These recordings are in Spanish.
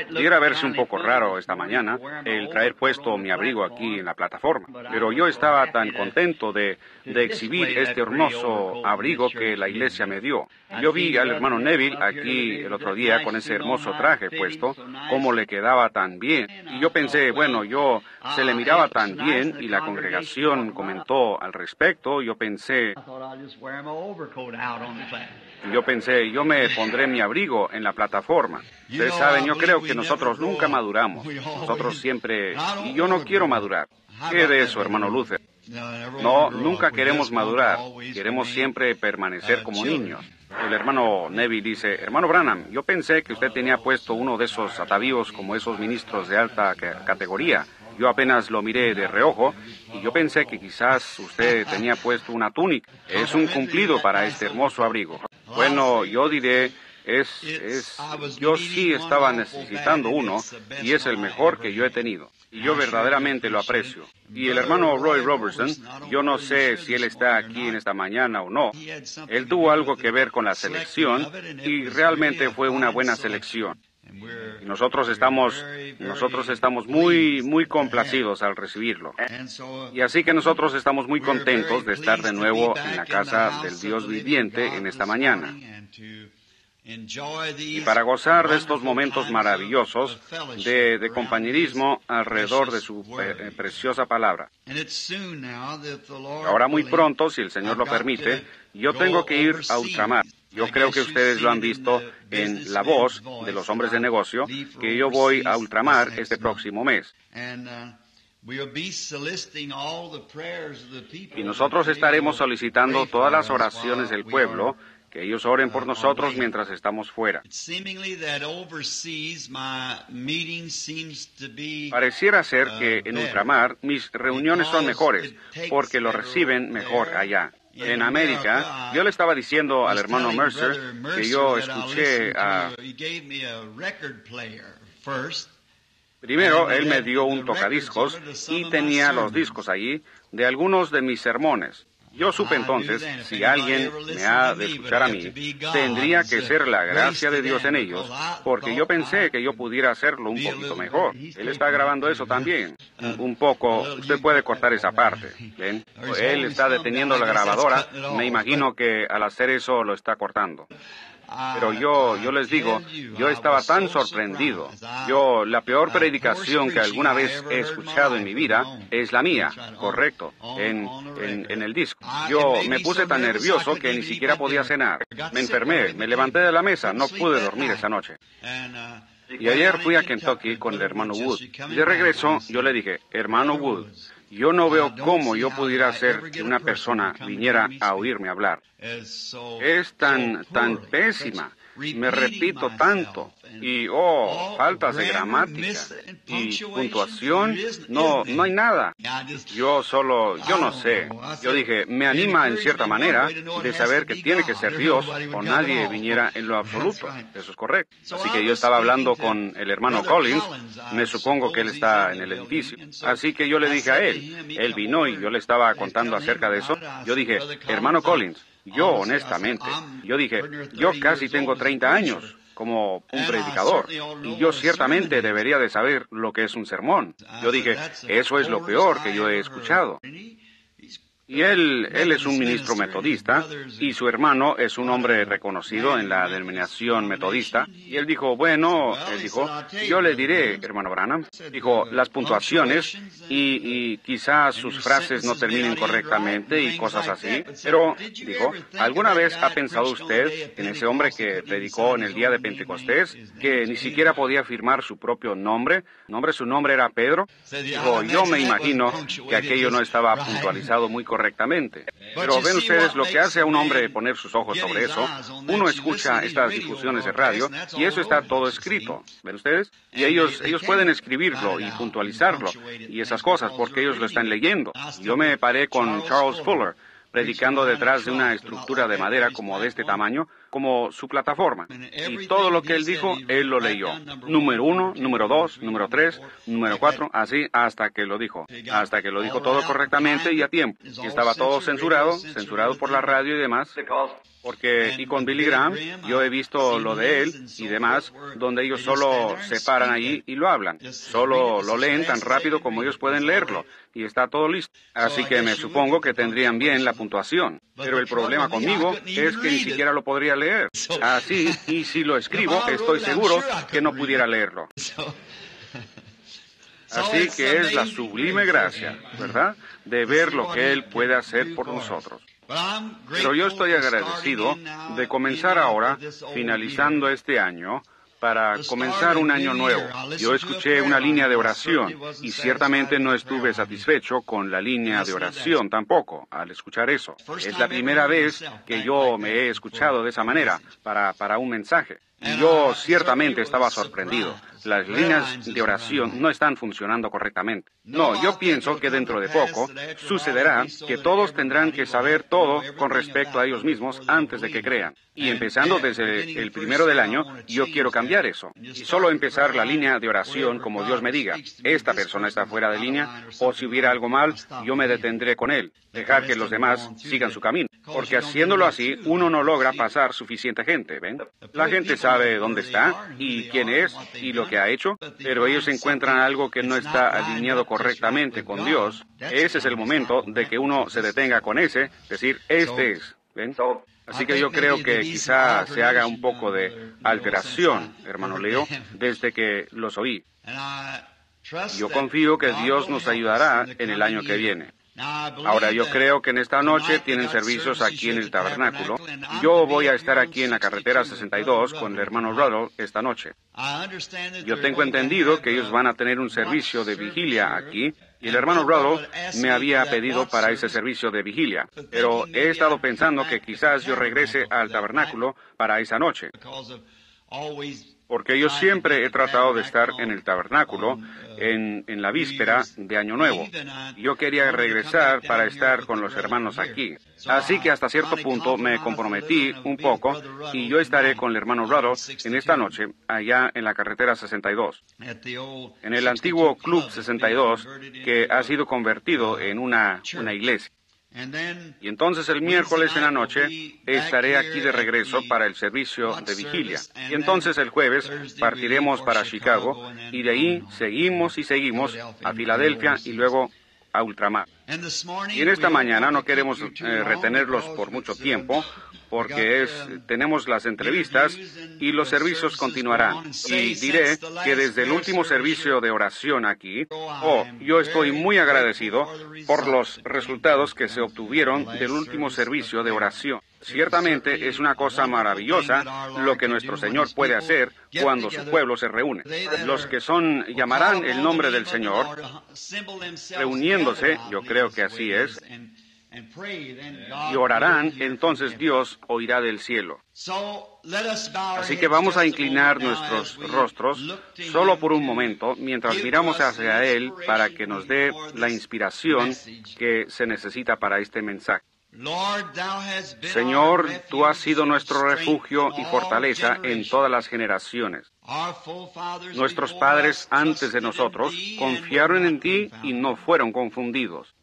Pudiera verse un poco raro esta mañana el traer puesto mi abrigo aquí en la plataforma, pero yo estaba tan contento de exhibir este hermoso abrigo que la iglesia me dio. Yo vi al hermano Neville aquí el otro día con ese hermoso traje puesto, cómo le quedaba tan bien. Y yo pensé, bueno, se le miraba tan bien y la congregación comentó al respecto. Yo pensé, yo me pondré mi abrigo en la plataforma. Ustedes saben, yo creo que nosotros nunca maduramos. Nosotros siempre... Y yo no quiero madurar. ¿Qué de eso, hermano Luther? No, nunca queremos madurar. Queremos siempre permanecer como niños. El hermano Neville dice, hermano Branham, yo pensé que usted tenía puesto uno de esos atavíos como esos ministros de alta categoría. Yo apenas lo miré de reojo y yo pensé que quizás usted tenía puesto una túnica. Es un cumplido para este hermoso abrigo. Bueno, yo diré, yo sí estaba necesitando uno y es el mejor que yo he tenido. Y yo verdaderamente lo aprecio. Y el hermano Roy Robertson, yo no sé si él está aquí en esta mañana o no. Él tuvo algo que ver con la selección y realmente fue una buena selección. Y nosotros estamos muy, muy complacidos al recibirlo. Y así que nosotros estamos muy contentos de estar de nuevo en la casa del Dios viviente en esta mañana. Y para gozar de estos momentos maravillosos de compañerismo alrededor de su preciosa palabra. Ahora muy pronto, si el Señor lo permite, yo tengo que ir a ultramar. Yo creo que ustedes lo han visto en La Voz de los hombres de negocio, que yo voy a ultramar este próximo mes. Y nosotros estaremos solicitando todas las oraciones del pueblo, que ellos oren por nosotros mientras estamos fuera. Pareciera ser que en ultramar mis reuniones son mejores, porque lo reciben mejor allá. En América, yo le estaba diciendo al hermano Mercer que yo escuché a... Primero, él me dio un tocadiscos y tenía los discos allí de algunos de mis sermones. Yo supe entonces, si alguien me ha de escuchar a mí, tendría que ser la gracia de Dios en ellos, porque yo pensé que yo pudiera hacerlo un poquito mejor. Él está grabando eso también. Un poco, usted puede cortar esa parte, ¿ven? Él está deteniendo la grabadora, me imagino que al hacer eso lo está cortando. Pero yo les digo, yo estaba tan sorprendido. La peor predicación que alguna vez he escuchado en mi vida es la mía, correcto, en el disco. Yo me puse tan nervioso que ni siquiera podía cenar. Me enfermé, me levanté de la mesa, no pude dormir esa noche. Y ayer fui a Kentucky con el hermano Wood. Y de regreso yo le dije, hermano Wood, yo no veo cómo yo pudiera hacer que una persona viniera a oírme hablar. Es tan pésima. Me repito tanto. Y, faltas de gramática y puntuación, no hay nada. Yo no sé. Yo dije, me anima en cierta manera de saber que tiene que ser Dios o nadie viniera en lo absoluto. Eso es correcto. Así que yo estaba hablando con el hermano Collins, me supongo que él está en el edificio. Así que yo le dije a él vino y yo le estaba contando acerca de eso. Yo dije, hermano Collins, yo casi tengo 30 años como un predicador, y yo ciertamente debería de saber lo que es un sermón. Yo dije, eso es lo peor que yo he escuchado. Y él es un ministro metodista, y su hermano es un hombre reconocido en la denominación metodista. Y él dijo, yo le diré, hermano Branham, dijo, las puntuaciones, y quizás sus frases no terminen correctamente y cosas así. Pero, dijo, ¿alguna vez ha pensado usted en ese hombre que predicó en el día de Pentecostés, que ni siquiera podía firmar su propio nombre? Su nombre era Pedro. Dijo, yo me imagino que aquello no estaba puntualizado muy correctamente. Pero ven ustedes lo que hace a un hombre poner sus ojos sobre eso. Uno escucha estas difusiones de radio y eso está todo escrito. ¿Ven ustedes? Y ellos pueden escribirlo y puntualizarlo y esas cosas porque ellos lo están leyendo. Yo me paré con Charles Fuller predicando detrás de una estructura de madera como de este tamaño, como su plataforma. Y todo lo que él dijo, él lo leyó. Número 1, número 2, número 3, número 4, así hasta que lo dijo. Hasta que lo dijo todo correctamente y a tiempo. Y estaba todo censurado por la radio y demás. Porque, y con Billy Graham, yo he visto lo de él y demás, donde ellos solo se paran allí y lo hablan. Solo lo leen tan rápido como ellos pueden leerlo. Y está todo listo. Así que me supongo que tendrían bien la puntuación. Pero el problema conmigo es que ni siquiera lo podría leer. Así, y si lo escribo, estoy seguro que no pudiera leerlo. Así que es la sublime gracia, ¿verdad?, de ver lo que Él puede hacer por nosotros. Pero yo estoy agradecido de comenzar ahora, finalizando este año, para comenzar un año nuevo. Yo escuché una línea de oración y ciertamente no estuve satisfecho con la línea de oración tampoco al escuchar eso. Es la primera vez que yo me he escuchado de esa manera para un mensaje. Y yo ciertamente estaba sorprendido. Las líneas de oración no están funcionando correctamente. No, yo pienso que dentro de poco sucederá que todos tendrán que saber todo con respecto a ellos mismos antes de que crean. Y empezando desde el primero del año, yo quiero cambiar eso. Y solo empezar la línea de oración como Dios me diga. Esta persona está fuera de línea, o si hubiera algo mal, yo me detendré con él. Dejar que los demás sigan su camino. Porque haciéndolo así, uno no logra pasar suficiente gente, ¿ven? La gente sabe dónde está y quién es y lo que ha hecho, pero ellos encuentran algo que no está alineado correctamente con Dios. Ese es el momento de que uno se detenga con ese, decir, este es, ¿ven? Así que yo creo que quizá se haga un poco de alteración, hermano Leo, desde que los oí. Yo confío que Dios nos ayudará en el año que viene. Ahora, yo creo que en esta noche tienen servicios aquí en el tabernáculo. Yo voy a estar aquí en la carretera 62 con el hermano Ruddle esta noche. Yo tengo entendido que ellos van a tener un servicio de vigilia aquí, y el hermano Ruddle me había pedido para ese servicio de vigilia. Pero he estado pensando que quizás yo regrese al tabernáculo para esa noche. Porque yo siempre he tratado de estar en el tabernáculo en la víspera de Año Nuevo. Yo quería regresar para estar con los hermanos aquí. Así que hasta cierto punto me comprometí un poco y yo estaré con el hermano Ruddle en esta noche allá en la carretera 62. En el antiguo Club 62 que ha sido convertido en una iglesia. Y entonces el miércoles en la noche estaré aquí de regreso para el servicio de vigilia. Y entonces el jueves partiremos para Chicago y de ahí seguimos a Filadelfia y luego a ultramar. Y en esta mañana no queremos retenerlos por mucho tiempo, porque tenemos las entrevistas y los servicios continuarán. Y diré que desde el último servicio de oración aquí, yo estoy muy agradecido por los resultados que se obtuvieron del último servicio de oración. Ciertamente es una cosa maravillosa lo que nuestro Señor puede hacer cuando su pueblo se reúne. Los que llamarán el nombre del Señor, reuniéndose, yo creo que así es, y orarán, entonces Dios oirá del cielo. Así que vamos a inclinar nuestros rostros solo por un momento mientras miramos hacia Él para que nos dé la inspiración que se necesita para este mensaje. Señor, tú has sido nuestro refugio y fortaleza en todas las generaciones. Nuestros padres antes de nosotros confiaron en ti y no fueron confundidos.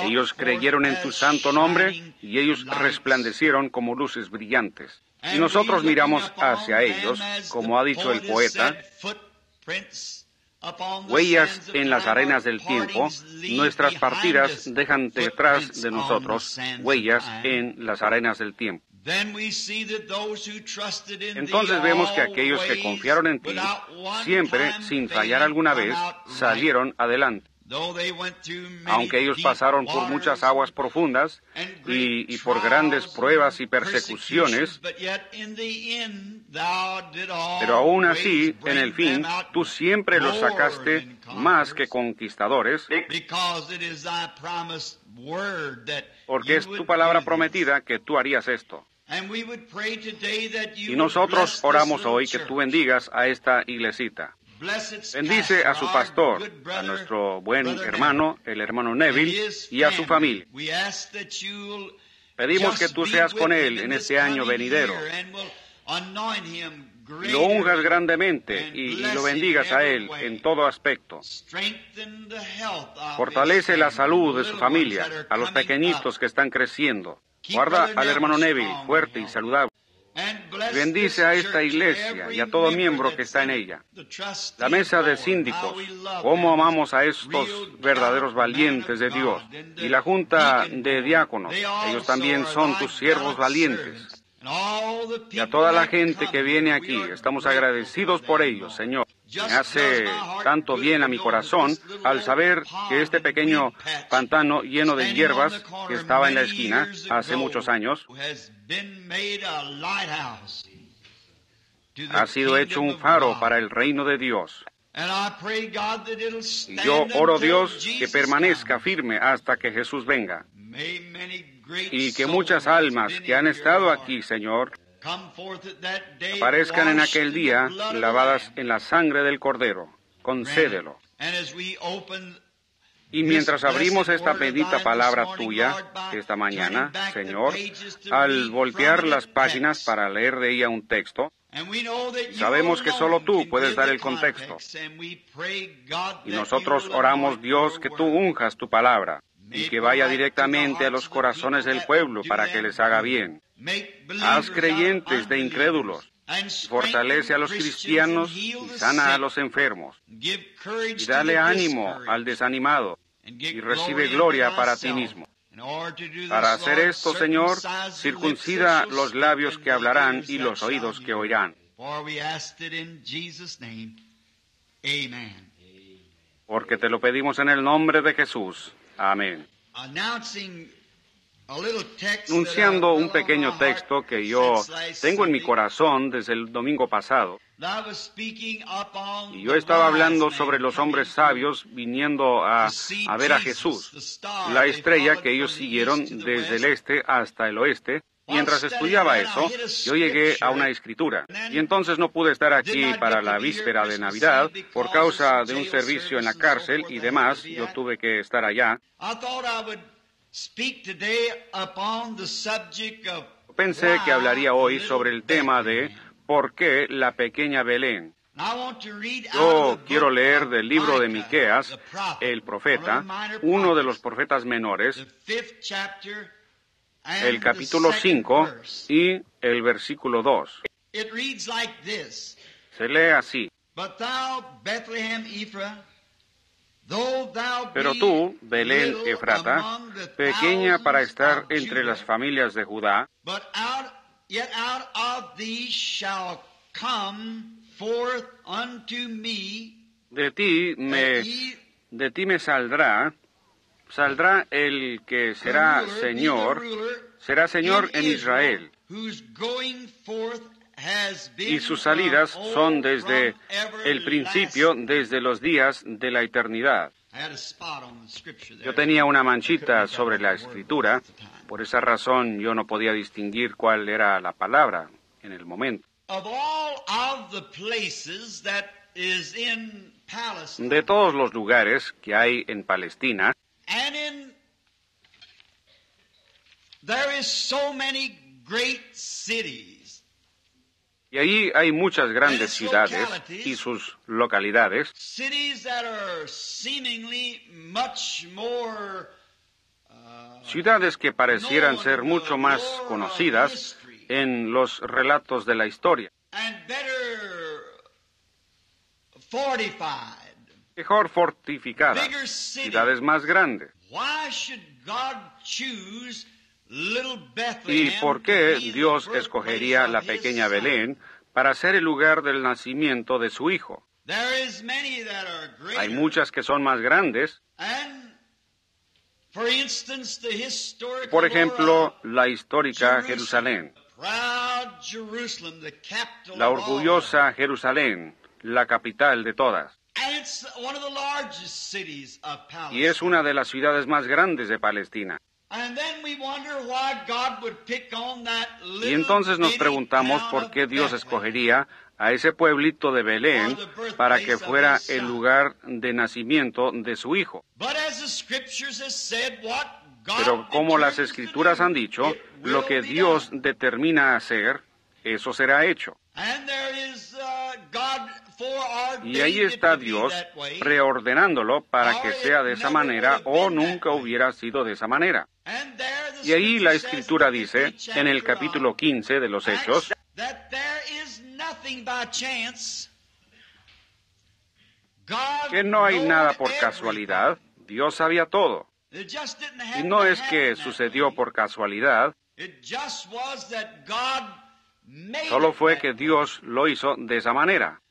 Ellos creyeron en tu santo nombre y ellos resplandecieron como luces brillantes. Y nosotros miramos hacia ellos, como ha dicho el poeta, huellas en las arenas del tiempo, nuestras partidas dejan detrás de nosotros huellas en las arenas del tiempo. Entonces vemos que aquellos que confiaron en ti, siempre, sin fallar alguna vez, salieron adelante. Aunque ellos pasaron por muchas aguas profundas y por grandes pruebas y persecuciones, pero aún así, en el fin, tú siempre los sacaste más que conquistadores, porque es tu palabra prometida que tú harías esto. Y nosotros oramos hoy que tú bendigas a esta iglesita. Bendice a su pastor, a nuestro buen hermano, el hermano Neville, y a su familia. Pedimos que tú seas con él en este año venidero. Y lo unjas grandemente y lo bendigas a él en todo aspecto. Fortalece la salud de su familia, a los pequeñitos que están creciendo. Guarda al hermano Neville fuerte y saludable. Bendice a esta iglesia y a todo miembro que está en ella. La mesa de síndicos, cómo amamos a estos verdaderos valientes de Dios. Y la junta de diáconos, ellos también son tus siervos valientes. Y a toda la gente que viene aquí, estamos agradecidos por ellos, Señor. Me hace tanto bien a mi corazón al saber que este pequeño pantano lleno de hierbas que estaba en la esquina hace muchos años ha sido hecho un faro para el reino de Dios. Y yo oro, Dios, que permanezca firme hasta que Jesús venga. Y que muchas almas que han estado aquí, Señor, aparezcan en aquel día lavadas en la sangre del Cordero. Concédelo. Y mientras abrimos esta bendita palabra tuya esta mañana, Señor, al voltear las páginas para leer de ella un texto, sabemos que solo tú puedes dar el contexto. Y nosotros oramos, Dios, que tú unjas tu palabra y que vaya directamente a los corazones del pueblo para que les haga bien. Haz creyentes de incrédulos, fortalece a los cristianos y sana a los enfermos. Y dale ánimo al desanimado y recibe gloria para ti mismo. Para hacer esto, Señor, circuncida los labios que hablarán y los oídos que oirán. Porque te lo pedimos en el nombre de Jesús. Amén. Anunciando un pequeño texto que yo tengo en mi corazón desde el domingo pasado. Y yo estaba hablando sobre los hombres sabios viniendo a ver a Jesús, la estrella que ellos siguieron desde el este hasta el oeste. Mientras estudiaba eso, yo llegué a una escritura. Y entonces no pude estar aquí para la víspera de Navidad por causa de un servicio en la cárcel y demás. Yo tuve que estar allá. Pensé que hablaría hoy sobre el tema de ¿por qué la pequeña Belén? Yo quiero leer del libro de Miqueas, el profeta, uno de los profetas menores, el capítulo 5 y el versículo 2. Se lee así. Pero tú, Belén Efrata, pequeña para estar entre las familias de Judá, de ti me saldrá el que será Señor en Israel. Y sus salidas son desde el principio, desde los días de la eternidad. Yo tenía una manchita sobre la escritura, por esa razón yo no podía distinguir cuál era la palabra en el momento. De todos los lugares que hay en Palestina, y allí hay muchas grandes ciudades y sus localidades, ciudades que parecieran ser mucho más conocidas en los relatos de la historia, mejor fortificadas, ciudades más grandes. ¿Y por qué Dios escogería la pequeña Belén para ser el lugar del nacimiento de su Hijo? Hay muchas que son más grandes. Por ejemplo, la histórica Jerusalén, la orgullosa Jerusalén, la capital de todas. Y es una de las ciudades más grandes de Palestina. Y entonces nos preguntamos por qué Dios escogería a ese pueblito de Belén para que fuera el lugar de nacimiento de su Hijo. Pero como las Escrituras han dicho, lo que Dios determina hacer, eso será hecho. Y ahí está Dios preordenándolo para que sea de esa manera o nunca hubiera sido de esa manera. Y ahí la Escritura dice, en el capítulo 15 de los Hechos, que no hay nada por casualidad, Dios sabía todo. Y no es que sucedió por casualidad, solo fue que Dios lo hizo de esa manera.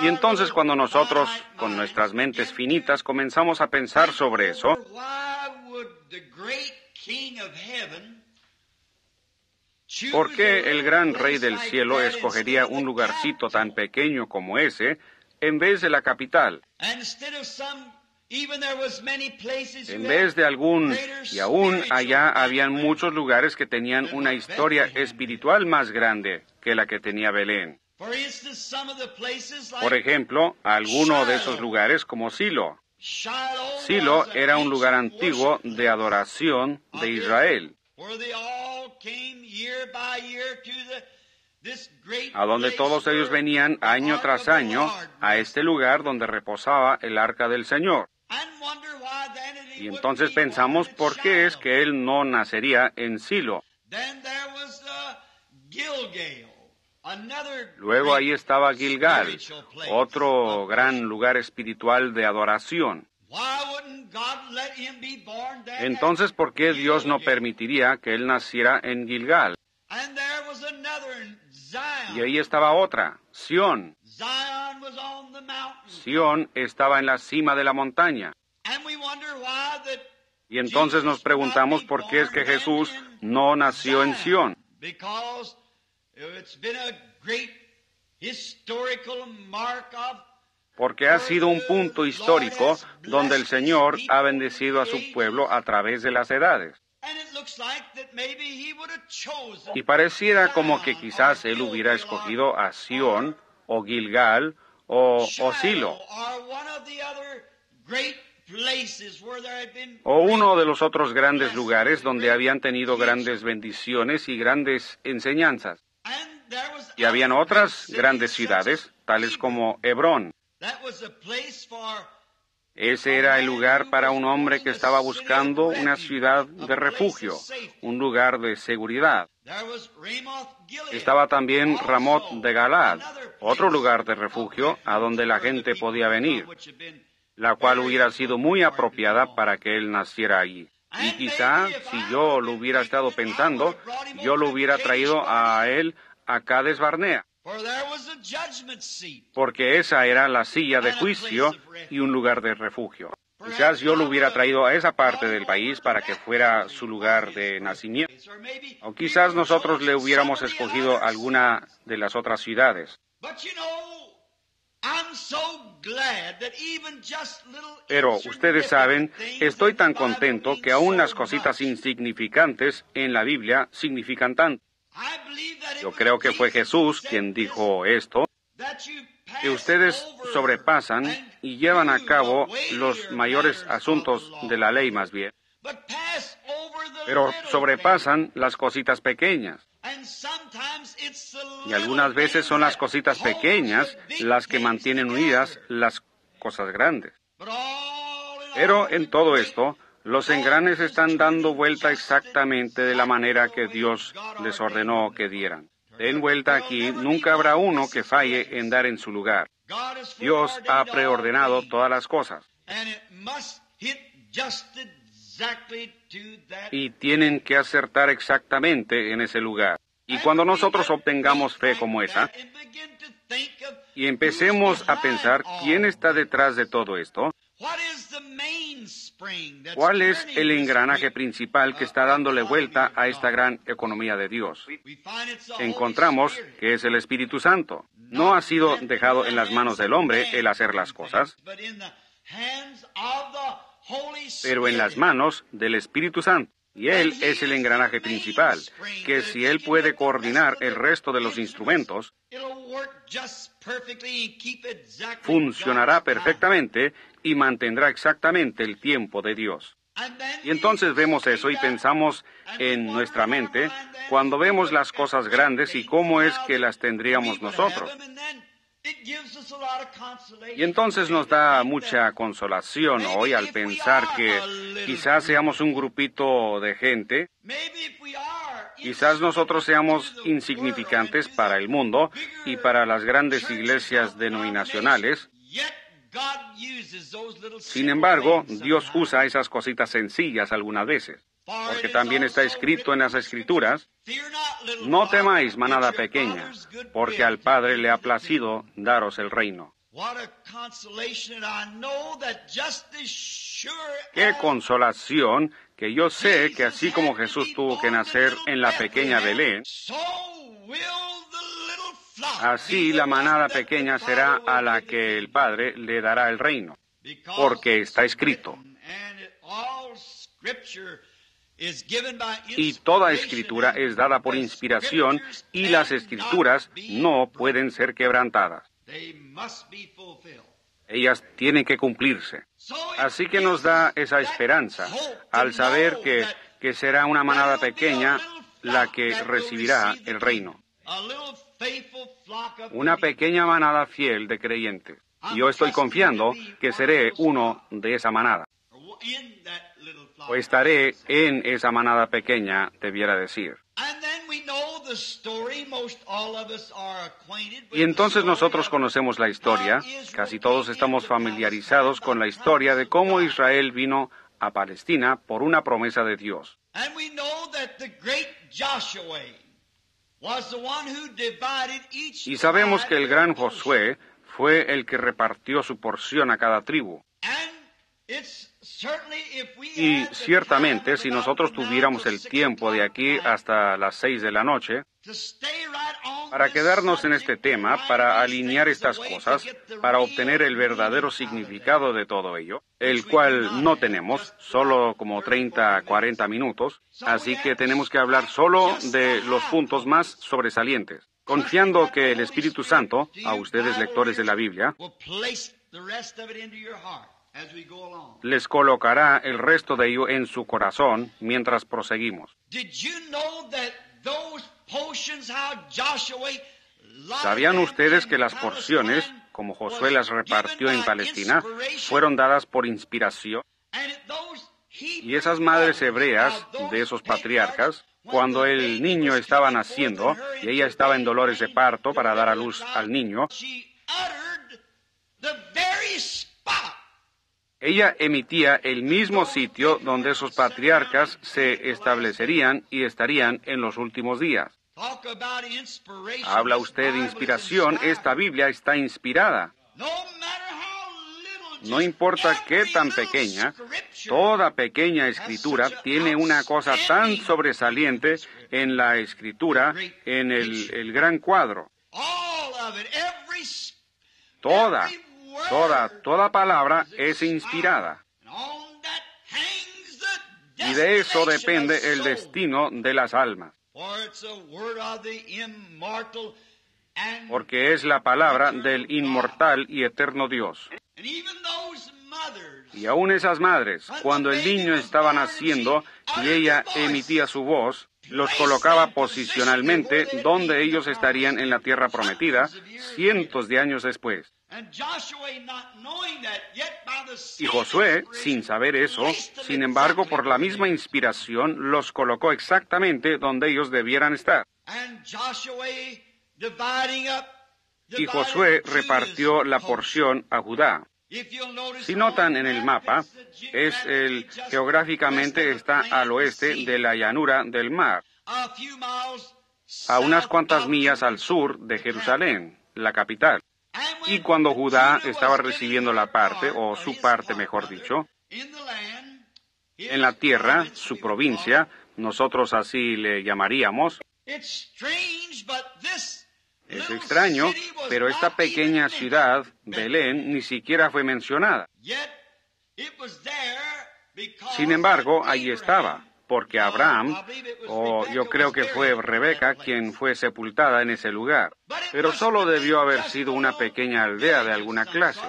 Y entonces cuando nosotros, con nuestras mentes finitas, comenzamos a pensar sobre eso, ¿por qué el gran Rey del cielo escogería un lugarcito tan pequeño como ese en vez de la capital? En vez de algún, y aún allá habían muchos lugares que tenían una historia espiritual más grande que la que tenía Belén. Por ejemplo, alguno de esos lugares como Silo. Silo era un lugar antiguo de adoración de Israel, a donde todos ellos venían año tras año a este lugar donde reposaba el arca del Señor. Y entonces pensamos, ¿por qué es que él no nacería en Silo? Luego ahí estaba Gilgal, otro gran lugar espiritual de adoración. Entonces, ¿por qué Dios no permitiría que él naciera en Gilgal? Y ahí estaba otra, Sión. Sión estaba en la cima de la montaña. Y entonces nos preguntamos por qué es que Jesús no nació en Sión. Porque ha sido un punto histórico donde el Señor ha bendecido a su pueblo a través de las edades. Y pareciera como que quizás él hubiera escogido a Sión, o Gilgal, o Silo, o uno de los otros grandes lugares donde habían tenido grandes bendiciones y grandes enseñanzas. Y habían otras grandes ciudades, tales como Hebrón. Ese era el lugar para un hombre que estaba buscando una ciudad de refugio, un lugar de seguridad. Estaba también Ramot de Galad, otro lugar de refugio a donde la gente podía venir, la cual hubiera sido muy apropiada para que él naciera allí. Y quizá, si yo lo hubiera estado pensando, yo lo hubiera traído a él a Cades Barnea, porque esa era la silla de juicio y un lugar de refugio. Quizás yo lo hubiera traído a esa parte del país para que fuera su lugar de nacimiento. O quizás nosotros le hubiéramos escogido alguna de las otras ciudades. Pero ustedes saben, estoy tan contento que aún las cositas insignificantes en la Biblia significan tanto. Yo creo que fue Jesús quien dijo esto, que ustedes sobrepasan y llevan a cabo los mayores asuntos de la ley más bien, pero sobrepasan las cositas pequeñas. Y algunas veces son las cositas pequeñas las que mantienen unidas las cosas grandes. Pero en todo esto, los engranes están dando vuelta exactamente de la manera que Dios les ordenó que dieran. Den vuelta aquí, nunca habrá uno que falle en dar en su lugar. Dios ha preordenado todas las cosas. Y tienen que acertar exactamente en ese lugar. Y cuando nosotros obtengamos fe como esa, y empecemos a pensar quién está detrás de todo esto, ¿cuál es el engranaje principal que está dándole vuelta a esta gran economía de Dios? Encontramos que es el Espíritu Santo. No ha sido dejado en las manos del hombre el hacer las cosas, pero en las manos del Espíritu Santo. Y Él es el engranaje principal, que si Él puede coordinar el resto de los instrumentos, funcionará perfectamente y mantendrá exactamente el tiempo de Dios. Y entonces vemos eso y pensamos en nuestra mente cuando vemos las cosas grandes y cómo es que las tendríamos nosotros. Y entonces nos da mucha consolación hoy al pensar que quizás seamos un grupito de gente, quizás nosotros seamos insignificantes para el mundo y para las grandes iglesias denominacionales. Sin embargo, Dios usa esas cositas sencillas algunas veces, porque también está escrito en las Escrituras: no temáis, manada pequeña, porque al Padre le ha placido daros el reino. Qué consolación que yo sé que así como Jesús tuvo que nacer en la pequeña Belén, así la manada pequeña será a la que el Padre le dará el reino, porque está escrito. Y toda escritura es dada por inspiración, y las escrituras no pueden ser quebrantadas. Ellas tienen que cumplirse. Así que nos da esa esperanza al saber que será una manada pequeña la que recibirá el reino. Una pequeña manada fiel de creyentes. Y yo estoy confiando que seré uno de esa manada. O estaré en esa manada pequeña, debiera decir. Y entonces nosotros conocemos la historia. Casi todos estamos familiarizados con la historia de cómo Israel vino a Palestina por una promesa de Dios. Y sabemos que el gran Josué fue el que repartió su porción a cada tribu. Y ciertamente, si nosotros tuviéramos el tiempo de aquí hasta las 6 de la noche, para quedarnos en este tema, para alinear estas cosas, para obtener el verdadero significado de todo ello, el cual no tenemos, solo como 30, 40 minutos, así que tenemos que hablar solo de los puntos más sobresalientes, confiando que el Espíritu Santo, a ustedes lectores de la Biblia, les colocará el resto de ello en su corazón mientras proseguimos. ¿Sabían ustedes que las porciones, como Josué las repartió en Palestina, fueron dadas por inspiración? Y esas madres hebreas de esos patriarcas, cuando el niño estaba naciendo y ella estaba en dolores de parto para dar a luz al niño, ella emitía el mismo sitio donde esos patriarcas se establecerían y estarían en los últimos días. Habla usted de inspiración, esta Biblia está inspirada. No importa qué tan pequeña, toda pequeña escritura tiene una cosa tan sobresaliente en la escritura, en el gran cuadro. Toda palabra es inspirada. Y de eso depende el destino de las almas. Porque es la palabra del inmortal y eterno Dios. Y aún esas madres, cuando el niño estaba naciendo y ella emitía su voz, los colocaba posicionalmente donde ellos estarían en la tierra prometida cientos de años después. Y Josué, sin saber eso, sin embargo, por la misma inspiración, los colocó exactamente donde ellos debieran estar. Y Josué repartió la porción a Judá. Si notan en el mapa, geográficamente está al oeste de la llanura del mar, a unas cuantas millas al sur de Jerusalén, la capital. Y cuando Judá estaba recibiendo la parte, o su parte mejor dicho, en la tierra, su provincia, nosotros así le llamaríamos, es extraño, pero esta pequeña ciudad, Belén, ni siquiera fue mencionada. Sin embargo, allí estaba, porque Abraham, o yo creo que fue Rebeca, quien fue sepultada en ese lugar. Pero solo debió haber sido una pequeña aldea de alguna clase,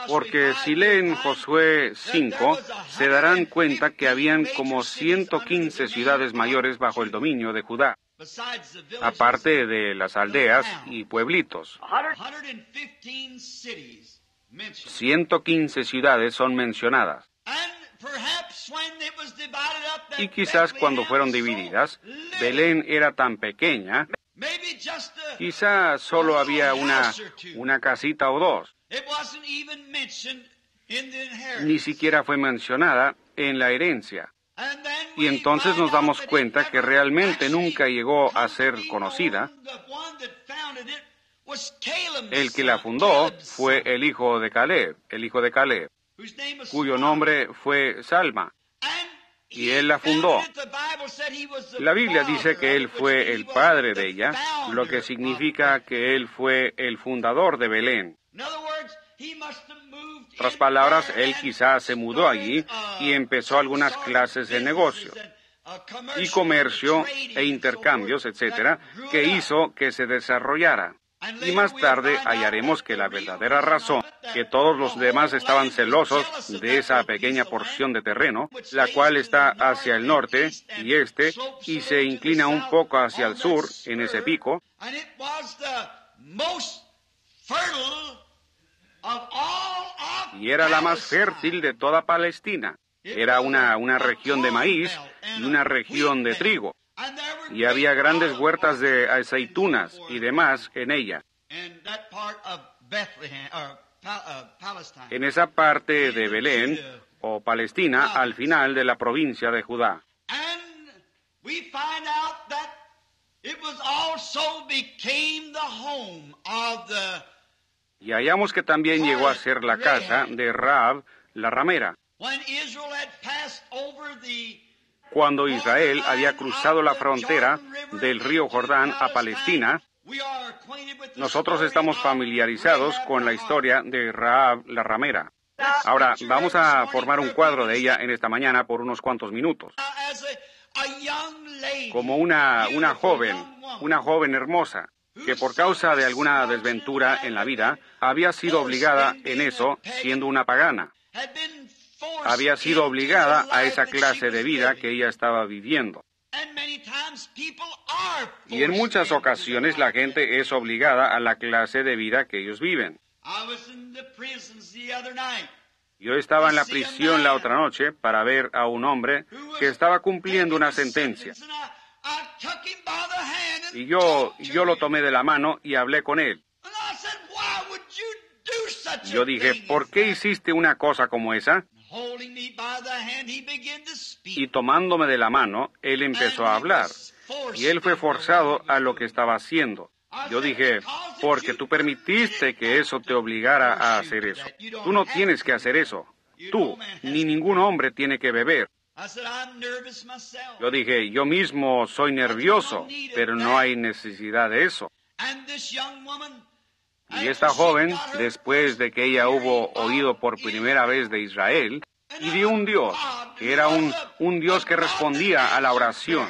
porque si leen Josué 5, se darán cuenta que habían como 115 ciudades mayores bajo el dominio de Judá, aparte de las aldeas y pueblitos. 115 ciudades son mencionadas. Y quizás cuando fueron divididas, Belén era tan pequeña, quizá solo había una casita o dos. Ni siquiera fue mencionada en la herencia. Y entonces nos damos cuenta que realmente nunca llegó a ser conocida. El que la fundó fue el hijo de Caleb, cuyo nombre fue Salma. Y él la fundó. La Biblia dice que él fue el padre de ella, lo que significa que él fue el fundador de Belén. En otras palabras, él quizás se mudó allí y empezó algunas clases de negocios y comercio e intercambios, etcétera, que hizo que se desarrollara. Y más tarde hallaremos que la verdadera razón, que todos los demás estaban celosos de esa pequeña porción de terreno, la cual está hacia el norte y este, y se inclina un poco hacia el sur, en ese pico, y era la más fértil de toda Palestina. Era una región de maíz y una región de trigo. Y había grandes huertas de aceitunas y demás en ella. En esa parte de Belén, o Palestina, al final de la provincia de Judá. Y hallamos que también llegó a ser la casa de Rahab, la ramera. Cuando Israel había cruzado la frontera del río Jordán a Palestina, nosotros estamos familiarizados con la historia de Rahab la ramera. Ahora, vamos a formar un cuadro de ella en esta mañana por unos cuantos minutos. Como una joven hermosa, que por causa de alguna desventura en la vida, había sido obligada en eso, siendo una pagana. Había sido obligada a esa clase de vida que ella estaba viviendo. Y en muchas ocasiones la gente es obligada a la clase de vida que ellos viven. Yo estaba en la prisión la otra noche para ver a un hombre que estaba cumpliendo una sentencia. Y yo lo tomé de la mano y hablé con él. Yo dije, ¿por qué hiciste una cosa como esa? Y tomándome de la mano, él empezó a hablar. Y él fue forzado a lo que estaba haciendo. Yo dije, porque tú permitiste que eso te obligara a hacer eso. Tú no tienes que hacer eso. Tú, ni ningún hombre tiene que beber. Yo dije, yo mismo soy nervioso, pero no hay necesidad de eso. Y esta joven, después de que ella hubo oído por primera vez de Israel, y de un Dios, que era un Dios que respondía a la oración.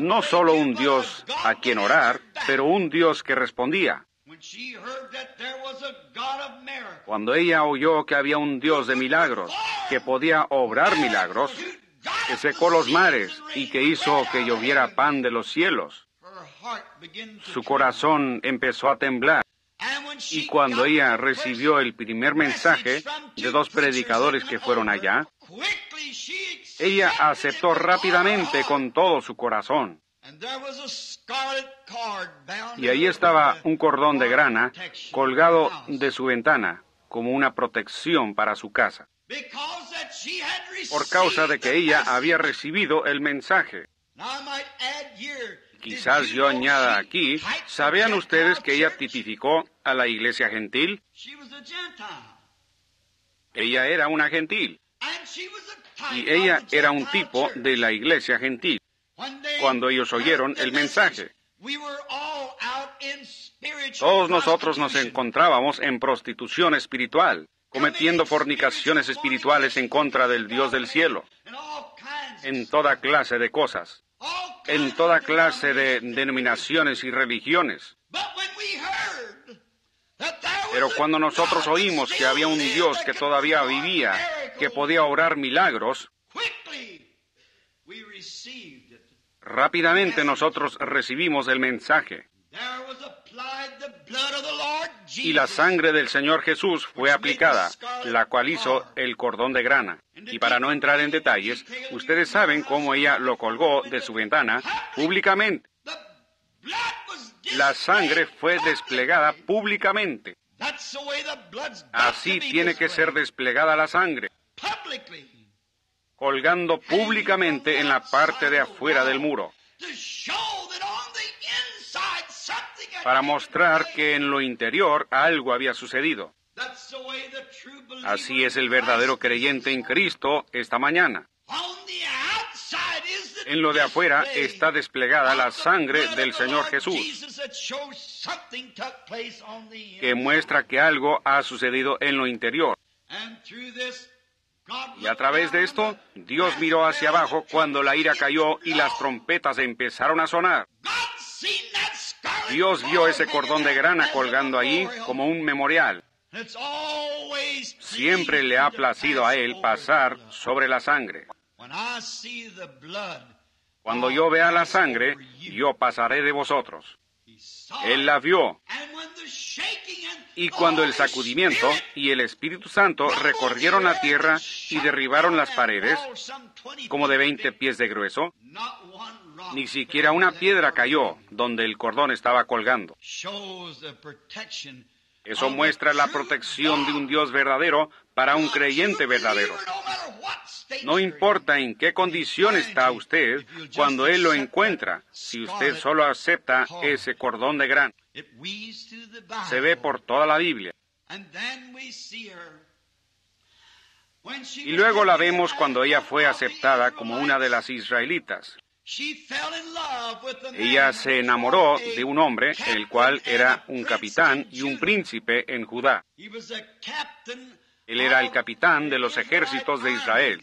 No solo un Dios a quien orar, pero un Dios que respondía. Cuando ella oyó que había un Dios de milagros, que podía obrar milagros, que secó los mares y que hizo que lloviera pan de los cielos, su corazón empezó a temblar. Y cuando ella recibió el primer mensaje de dos predicadores que fueron allá, ella aceptó rápidamente con todo su corazón. Y ahí estaba un cordón de grana colgado de su ventana como una protección para su casa, por causa de que ella había recibido el mensaje. Quizás yo añada aquí, ¿sabían ustedes que ella tipificó a la iglesia gentil? Ella era una gentil. Y ella era un tipo de la iglesia gentil. Cuando ellos oyeron el mensaje, todos nosotros nos encontrábamos en prostitución espiritual, cometiendo fornicaciones espirituales en contra del Dios del cielo, en toda clase de cosas. en toda clase de denominaciones y religiones. Pero cuando nosotros oímos que había un Dios que todavía vivía, que podía obrar milagros, rápidamente nosotros recibimos el mensaje. Y la sangre del Señor Jesús fue aplicada, la cual hizo el cordón de grana. Y para no entrar en detalles, ustedes saben cómo ella lo colgó de su ventana públicamente. La sangre fue desplegada públicamente. Así tiene que ser desplegada la sangre, colgando públicamente en la parte de afuera del muro, para mostrar que en lo interior algo había sucedido. Así es el verdadero creyente en Cristo esta mañana. En lo de afuera está desplegada la sangre del Señor Jesús, que muestra que algo ha sucedido en lo interior. Y a través de esto, Dios miró hacia abajo cuando la ira cayó y las trompetas empezaron a sonar. Dios vio ese cordón de grana colgando ahí como un memorial. Siempre le ha placido a Él pasar sobre la sangre. Cuando yo vea la sangre, yo pasaré de vosotros. Él la vio. Y cuando el sacudimiento y el Espíritu Santo recorrieron la tierra y derribaron las paredes, como de 20 pies de grueso, ni siquiera una piedra cayó donde el cordón estaba colgando. Eso muestra la protección de un Dios verdadero para un creyente verdadero. No importa en qué condición está usted, cuando Él lo encuentra, si usted solo acepta ese cordón de grana. Se ve por toda la Biblia. Y luego la vemos cuando ella fue aceptada como una de las israelitas. Ella se enamoró de un hombre, el cual era un capitán y un príncipe en Judá. Él era el capitán de los ejércitos de Israel.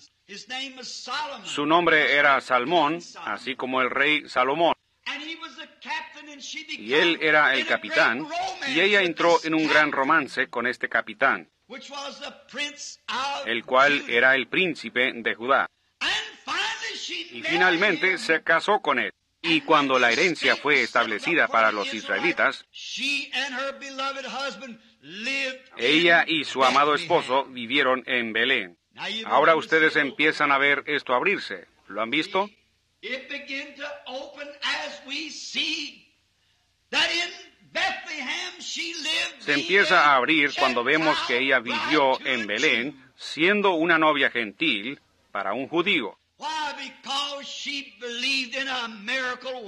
Su nombre era Salmón, así como el rey Salomón. Y él era el capitán, y ella entró en un gran romance con este capitán, el cual era el príncipe de Judá. Y finalmente se casó con él. Y cuando la herencia fue establecida para los israelitas, ella y su amado esposo vivieron en Belén. Ahora ustedes empiezan a ver esto abrirse. ¿Lo han visto? Se empieza a abrir cuando vemos que ella vivió en Belén, siendo una novia gentil para un judío.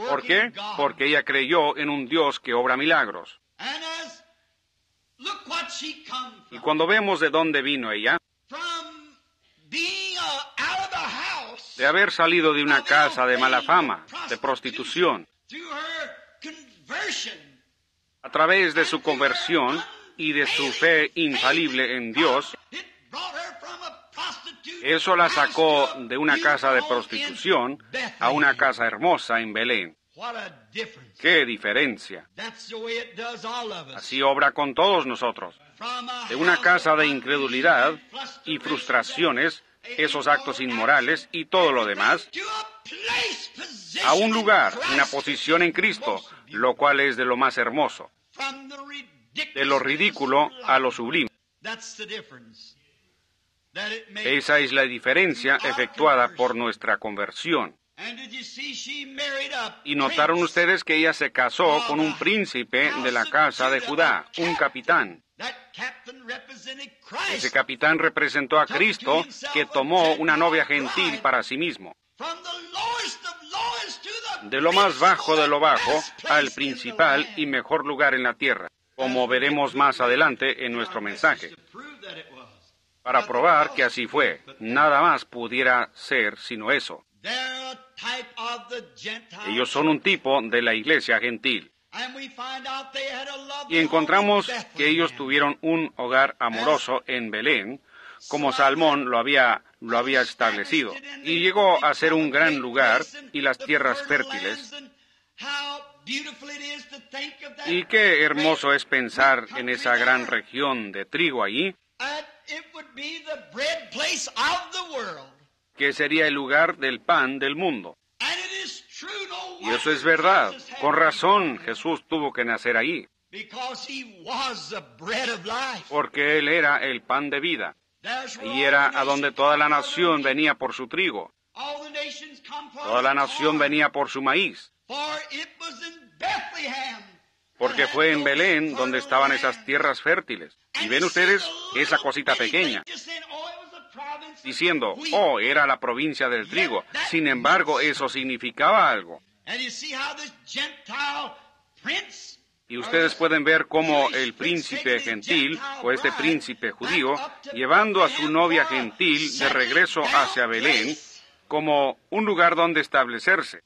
¿Por qué? Porque ella creyó en un Dios que obra milagros. Y cuando vemos de dónde vino ella, de haber salido de una casa de mala fama, de prostitución, a través de su conversión y de su fe infalible en Dios, eso la sacó de una casa de prostitución a una casa hermosa en Belén. ¡Qué diferencia! Así obra con todos nosotros. De una casa de incredulidad y frustraciones, esos actos inmorales y todo lo demás, a un lugar, una posición en Cristo, lo cual es de lo más hermoso, de lo ridículo a lo sublime. Esa es la diferencia efectuada por nuestra conversión. Y notaron ustedes que ella se casó con un príncipe de la casa de Judá, un capitán. Ese capitán representó a Cristo, que tomó una novia gentil para sí mismo. De lo más bajo de lo bajo al principal y mejor lugar en la tierra, como veremos más adelante en nuestro mensaje. Para probar que así fue, nada más pudiera ser sino eso. Ellos son un tipo de la iglesia gentil. Y encontramos que ellos tuvieron un hogar amoroso en Belén, como Salmón lo había lo había establecido. Y llegó a ser un gran lugar y las tierras fértiles. Y qué hermoso es pensar en esa gran región de trigo allí, que sería el lugar del pan del mundo. Y eso es verdad. Con razón Jesús tuvo que nacer ahí, porque Él era el pan de vida. Y era a donde toda la nación venía por su trigo. Toda la nación venía por su maíz. Porque fue en Belén donde estaban esas tierras fértiles. Y ven ustedes esa cosita pequeña, diciendo, oh, era la provincia del trigo. Sin embargo, eso significaba algo. Y ustedes pueden ver cómo el príncipe gentil, o este príncipe judío, llevando a su novia gentil de regreso hacia Belén, como un lugar donde establecerse.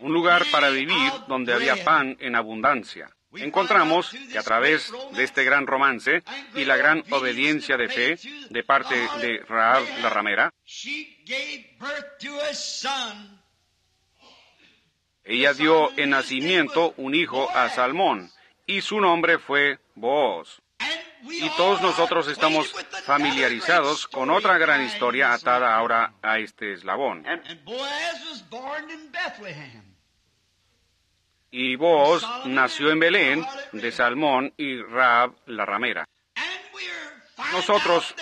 Un lugar para vivir donde había pan en abundancia. Encontramos que a través de este gran romance y la gran obediencia de fe de parte de Rahab la ramera, ella dio en nacimiento un hijo a Salmón, y su nombre fue Booz. Y todos nosotros estamos familiarizados con otra gran historia atada ahora a este eslabón. Y Booz nació en Belén de Salmón y Rahab la ramera. Nosotros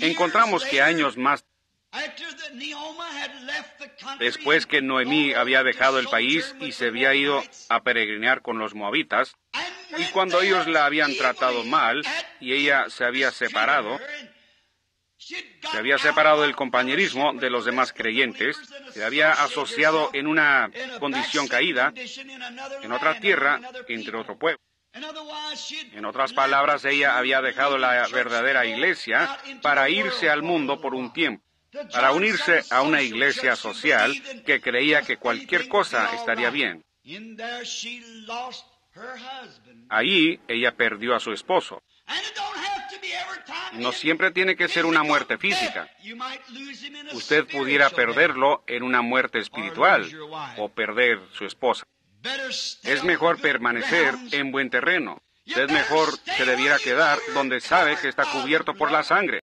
encontramos que años más después que Noemí había dejado el país y se había ido a peregrinar con los moabitas, y cuando ellos la habían tratado mal y ella se había separado del compañerismo de los demás creyentes, se había asociado en una condición caída, en otra tierra, entre otro pueblo. En otras palabras, ella había dejado la verdadera iglesia para irse al mundo por un tiempo, para unirse a una iglesia social que creía que cualquier cosa estaría bien. Allí ella perdió a su esposo. No siempre tiene que ser una muerte física. Usted pudiera perderlo en una muerte espiritual o perder su esposa. Es mejor permanecer en buen terreno. Es mejor se debiera quedar donde sabe que está cubierto por la sangre.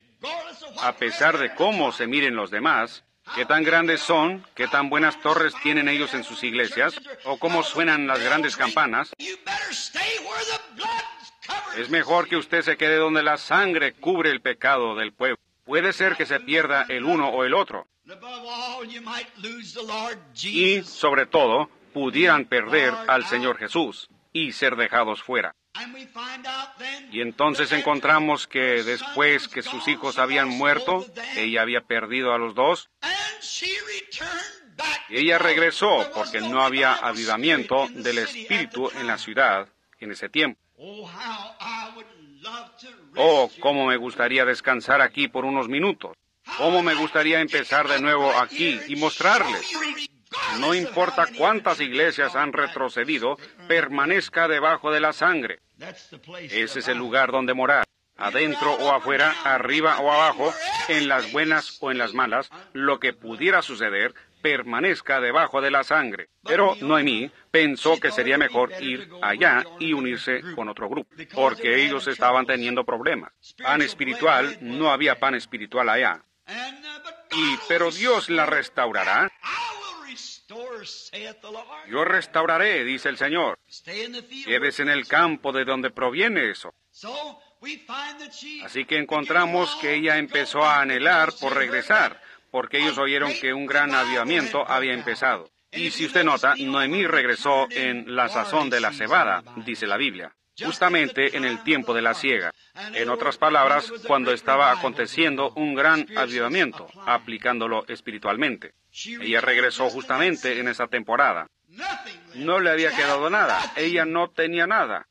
A pesar de cómo se miren los demás, qué tan grandes son, qué tan buenas torres tienen ellos en sus iglesias, o cómo suenan las grandes campanas, es mejor que usted se quede donde la sangre cubre el pecado del pueblo. Puede ser que se pierda el uno o el otro. Y, sobre todo, pudieran perder al Señor Jesús y ser dejados fuera. Y entonces encontramos que después que sus hijos habían muerto, ella había perdido a los dos. Y ella regresó porque no había avivamiento del espíritu en la ciudad en ese tiempo. Oh, cómo me gustaría descansar aquí por unos minutos. Cómo me gustaría empezar de nuevo aquí y mostrarles. No importa cuántas iglesias han retrocedido, permanezca debajo de la sangre. Ese es el lugar donde morar. Adentro o afuera, arriba o abajo, en las buenas o en las malas, lo que pudiera suceder, permanezca debajo de la sangre. Pero Noemí pensó que sería mejor ir allá y unirse con otro grupo, porque ellos estaban teniendo problemas. Pan espiritual, no había pan espiritual allá. Pero Dios la restaurará. Yo restauraré, dice el Señor. Quédese en el campo de donde proviene eso. Así que encontramos que ella empezó a anhelar por regresar, porque ellos oyeron que un gran avivamiento había empezado. Y si usted nota, Noemí regresó en la sazón de la cebada, dice la Biblia, justamente en el tiempo de la siega. En otras palabras, cuando estaba aconteciendo un gran avivamiento, aplicándolo espiritualmente. Ella regresó justamente en esa temporada. No le había quedado nada, ella no tenía nada.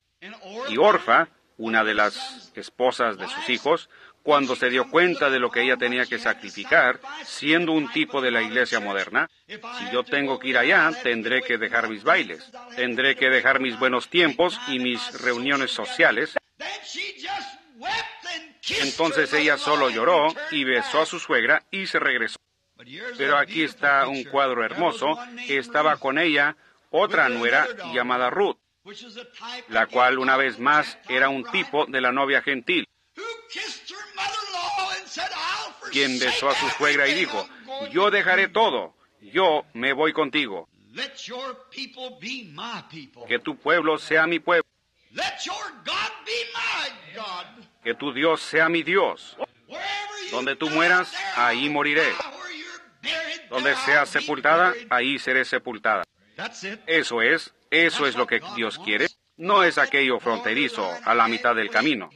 Y Orfa, una de las esposas de sus hijos, cuando se dio cuenta de lo que ella tenía que sacrificar, siendo un tipo de la iglesia moderna, si yo tengo que ir allá, tendré que dejar mis bailes, tendré que dejar mis buenos tiempos y mis reuniones sociales. Entonces ella solo lloró y besó a su suegra y se regresó. Pero aquí está un cuadro hermoso. Estaba con ella otra nuera llamada Ruth, la cual una vez más era un tipo de la novia gentil, quien besó a su suegra y dijo, yo dejaré todo, yo me voy contigo. Que tu pueblo sea mi pueblo. Que tu Dios sea mi Dios. Donde tú mueras, ahí moriré. Donde seas sepultada, ahí seré sepultada. Eso es lo que Dios quiere. No es aquello fronterizo a la mitad del camino,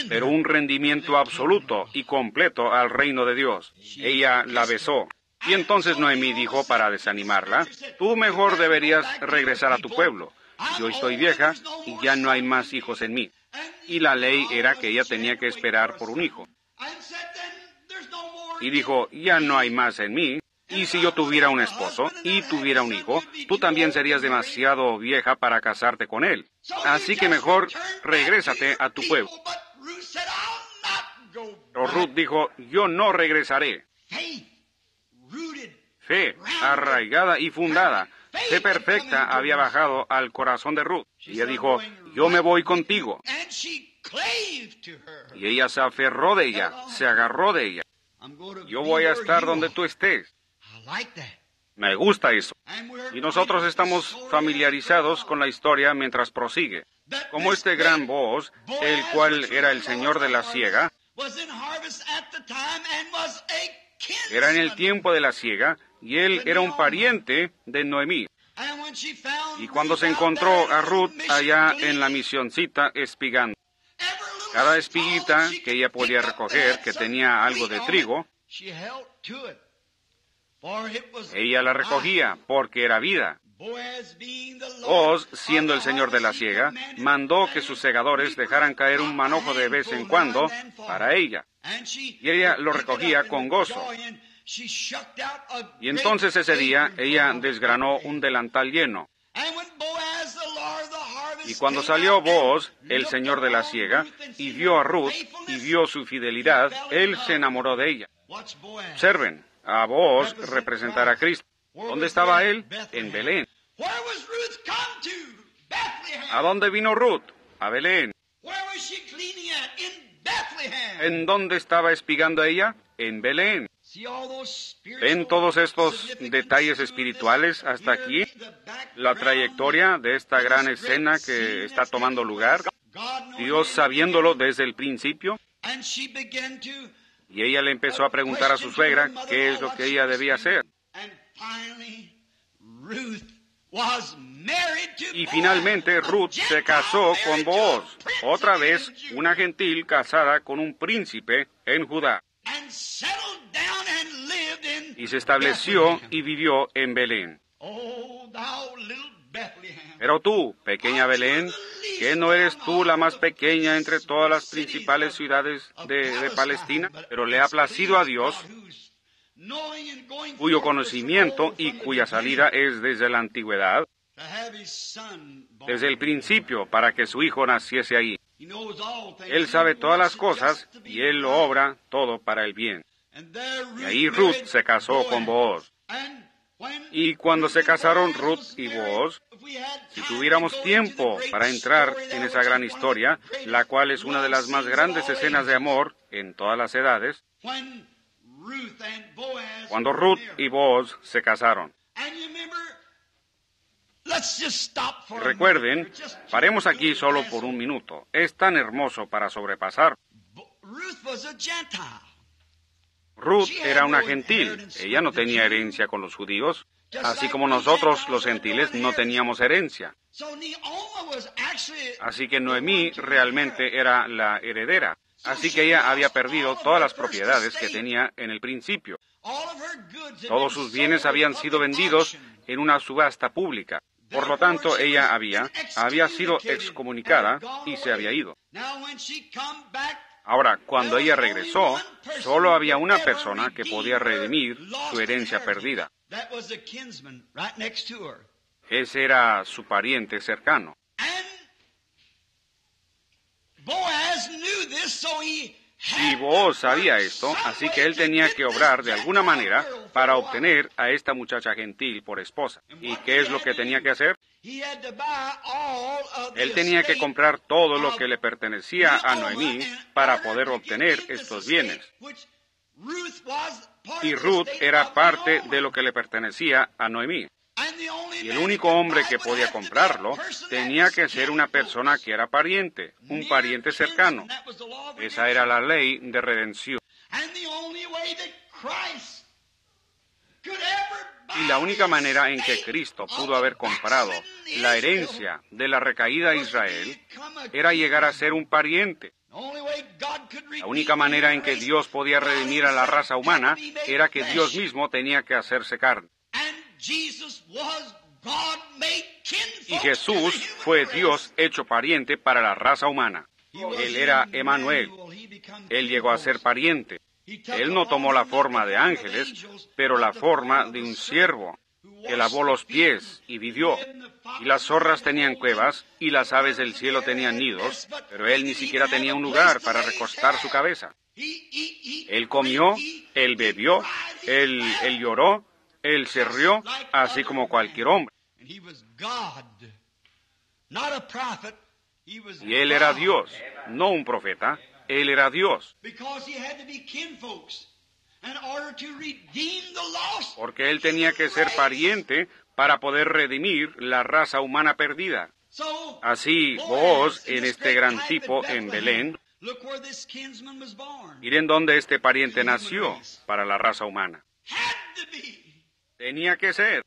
pero un rendimiento absoluto y completo al reino de Dios. Ella la besó. Y entonces Noemí dijo para desanimarla, tú mejor deberías regresar a tu pueblo. Yo estoy vieja y ya no hay más hijos en mí. Y la ley era que ella tenía que esperar por un hijo. Y dijo, ya no hay más en mí. Y si yo tuviera un esposo y tuviera un hijo, tú también serías demasiado vieja para casarte con él. Así que mejor regrésate a tu pueblo. Pero Ruth dijo, yo no regresaré. Fe, arraigada y fundada, fe perfecta había bajado al corazón de Ruth. Y ella dijo, yo me voy contigo. Y ella se aferró de ella, se agarró de ella. Yo voy a estar donde tú estés. Me gusta eso. Y nosotros estamos familiarizados con la historia mientras prosigue. Como este gran Booz, el cual era el señor de la siega, era en el tiempo de la siega, y él era un pariente de Noemí. Y cuando se encontró a Ruth allá en la misioncita espigando, cada espiguita que ella podía recoger, que tenía algo de trigo, ella la recogía porque era vida. Booz, siendo el señor de la siega, mandó que sus segadores dejaran caer un manojo de vez en cuando para ella. Y ella lo recogía con gozo. Y entonces ese día ella desgranó un delantal lleno. Y cuando salió Booz, el señor de la siega, y vio a Ruth y vio su fidelidad, él se enamoró de ella. Observen, a Booz representar a Cristo. ¿Dónde estaba él? En Belén. ¿A dónde vino Ruth? A Belén. ¿En dónde estaba espigando ella? En Belén. ¿Ven todos estos detalles espirituales hasta aquí? La trayectoria de esta gran escena que está tomando lugar. Dios sabiéndolo desde el principio. Y ella le empezó a preguntar a su suegra qué es lo que ella debía hacer. Y finalmente Ruth se casó con Booz, otra vez una gentil casada con un príncipe en Judá. Y se estableció y vivió en Belén. Pero tú, pequeña Belén, ¿que no eres tú la más pequeña entre todas las principales ciudades de Palestina? Pero le ha placido a Dios, cuyo conocimiento y cuya salida es desde la antigüedad, desde el principio, para que su hijo naciese ahí. Él sabe todas las cosas y Él lo obra todo para el bien. Y ahí Ruth se casó con Booz. Y cuando se casaron Ruth y Booz, si tuviéramos tiempo para entrar en esa gran historia, la cual es una de las más grandes escenas de amor en todas las edades, cuando Ruth y Booz se casaron. Recuerden, paremos aquí solo por un minuto. Es tan hermoso para sobrepasar. Ruth era una gentil. Ella no tenía herencia con los judíos, así como nosotros, los gentiles, no teníamos herencia. Así que Noemí realmente era la heredera. Así que ella había perdido todas las propiedades que tenía en el principio. Todos sus bienes habían sido vendidos en una subasta pública. Por lo tanto, ella había sido excomunicada y se había ido. Ahora, cuando ella regresó, solo había una persona que podía redimir su herencia perdida. Ese era su pariente cercano. Y Booz sabía esto, así que él tenía que obrar de alguna manera para obtener a esta muchacha gentil por esposa. ¿Y qué es lo que tenía que hacer? Él tenía que comprar todo lo que le pertenecía a Noemí para poder obtener estos bienes. Y Ruth era parte de lo que le pertenecía a Noemí. Y el único hombre que podía comprarlo tenía que ser una persona que era pariente, un pariente cercano. Esa era la ley de redención. Y la única manera en que Cristo pudo haber comprado la herencia de la recaída Israel era llegar a ser un pariente. La única manera en que Dios podía redimir a la raza humana era que Dios mismo tenía que hacerse carne. Y Jesús fue Dios hecho pariente para la raza humana. Él era Emmanuel. Él llegó a ser pariente. Él no tomó la forma de ángeles, pero la forma de un siervo, que lavó los pies y vivió. Y las zorras tenían cuevas, y las aves del cielo tenían nidos, pero él ni siquiera tenía un lugar para recostar su cabeza. Él comió, él bebió, él lloró, él se rió, así como cualquier hombre. Y él era Dios, no un profeta. Él era Dios. Porque él tenía que ser pariente para poder redimir la raza humana perdida. Así, Booz, en este gran tipo en Belén, miren dónde este pariente nació para la raza humana. Tenía que ser.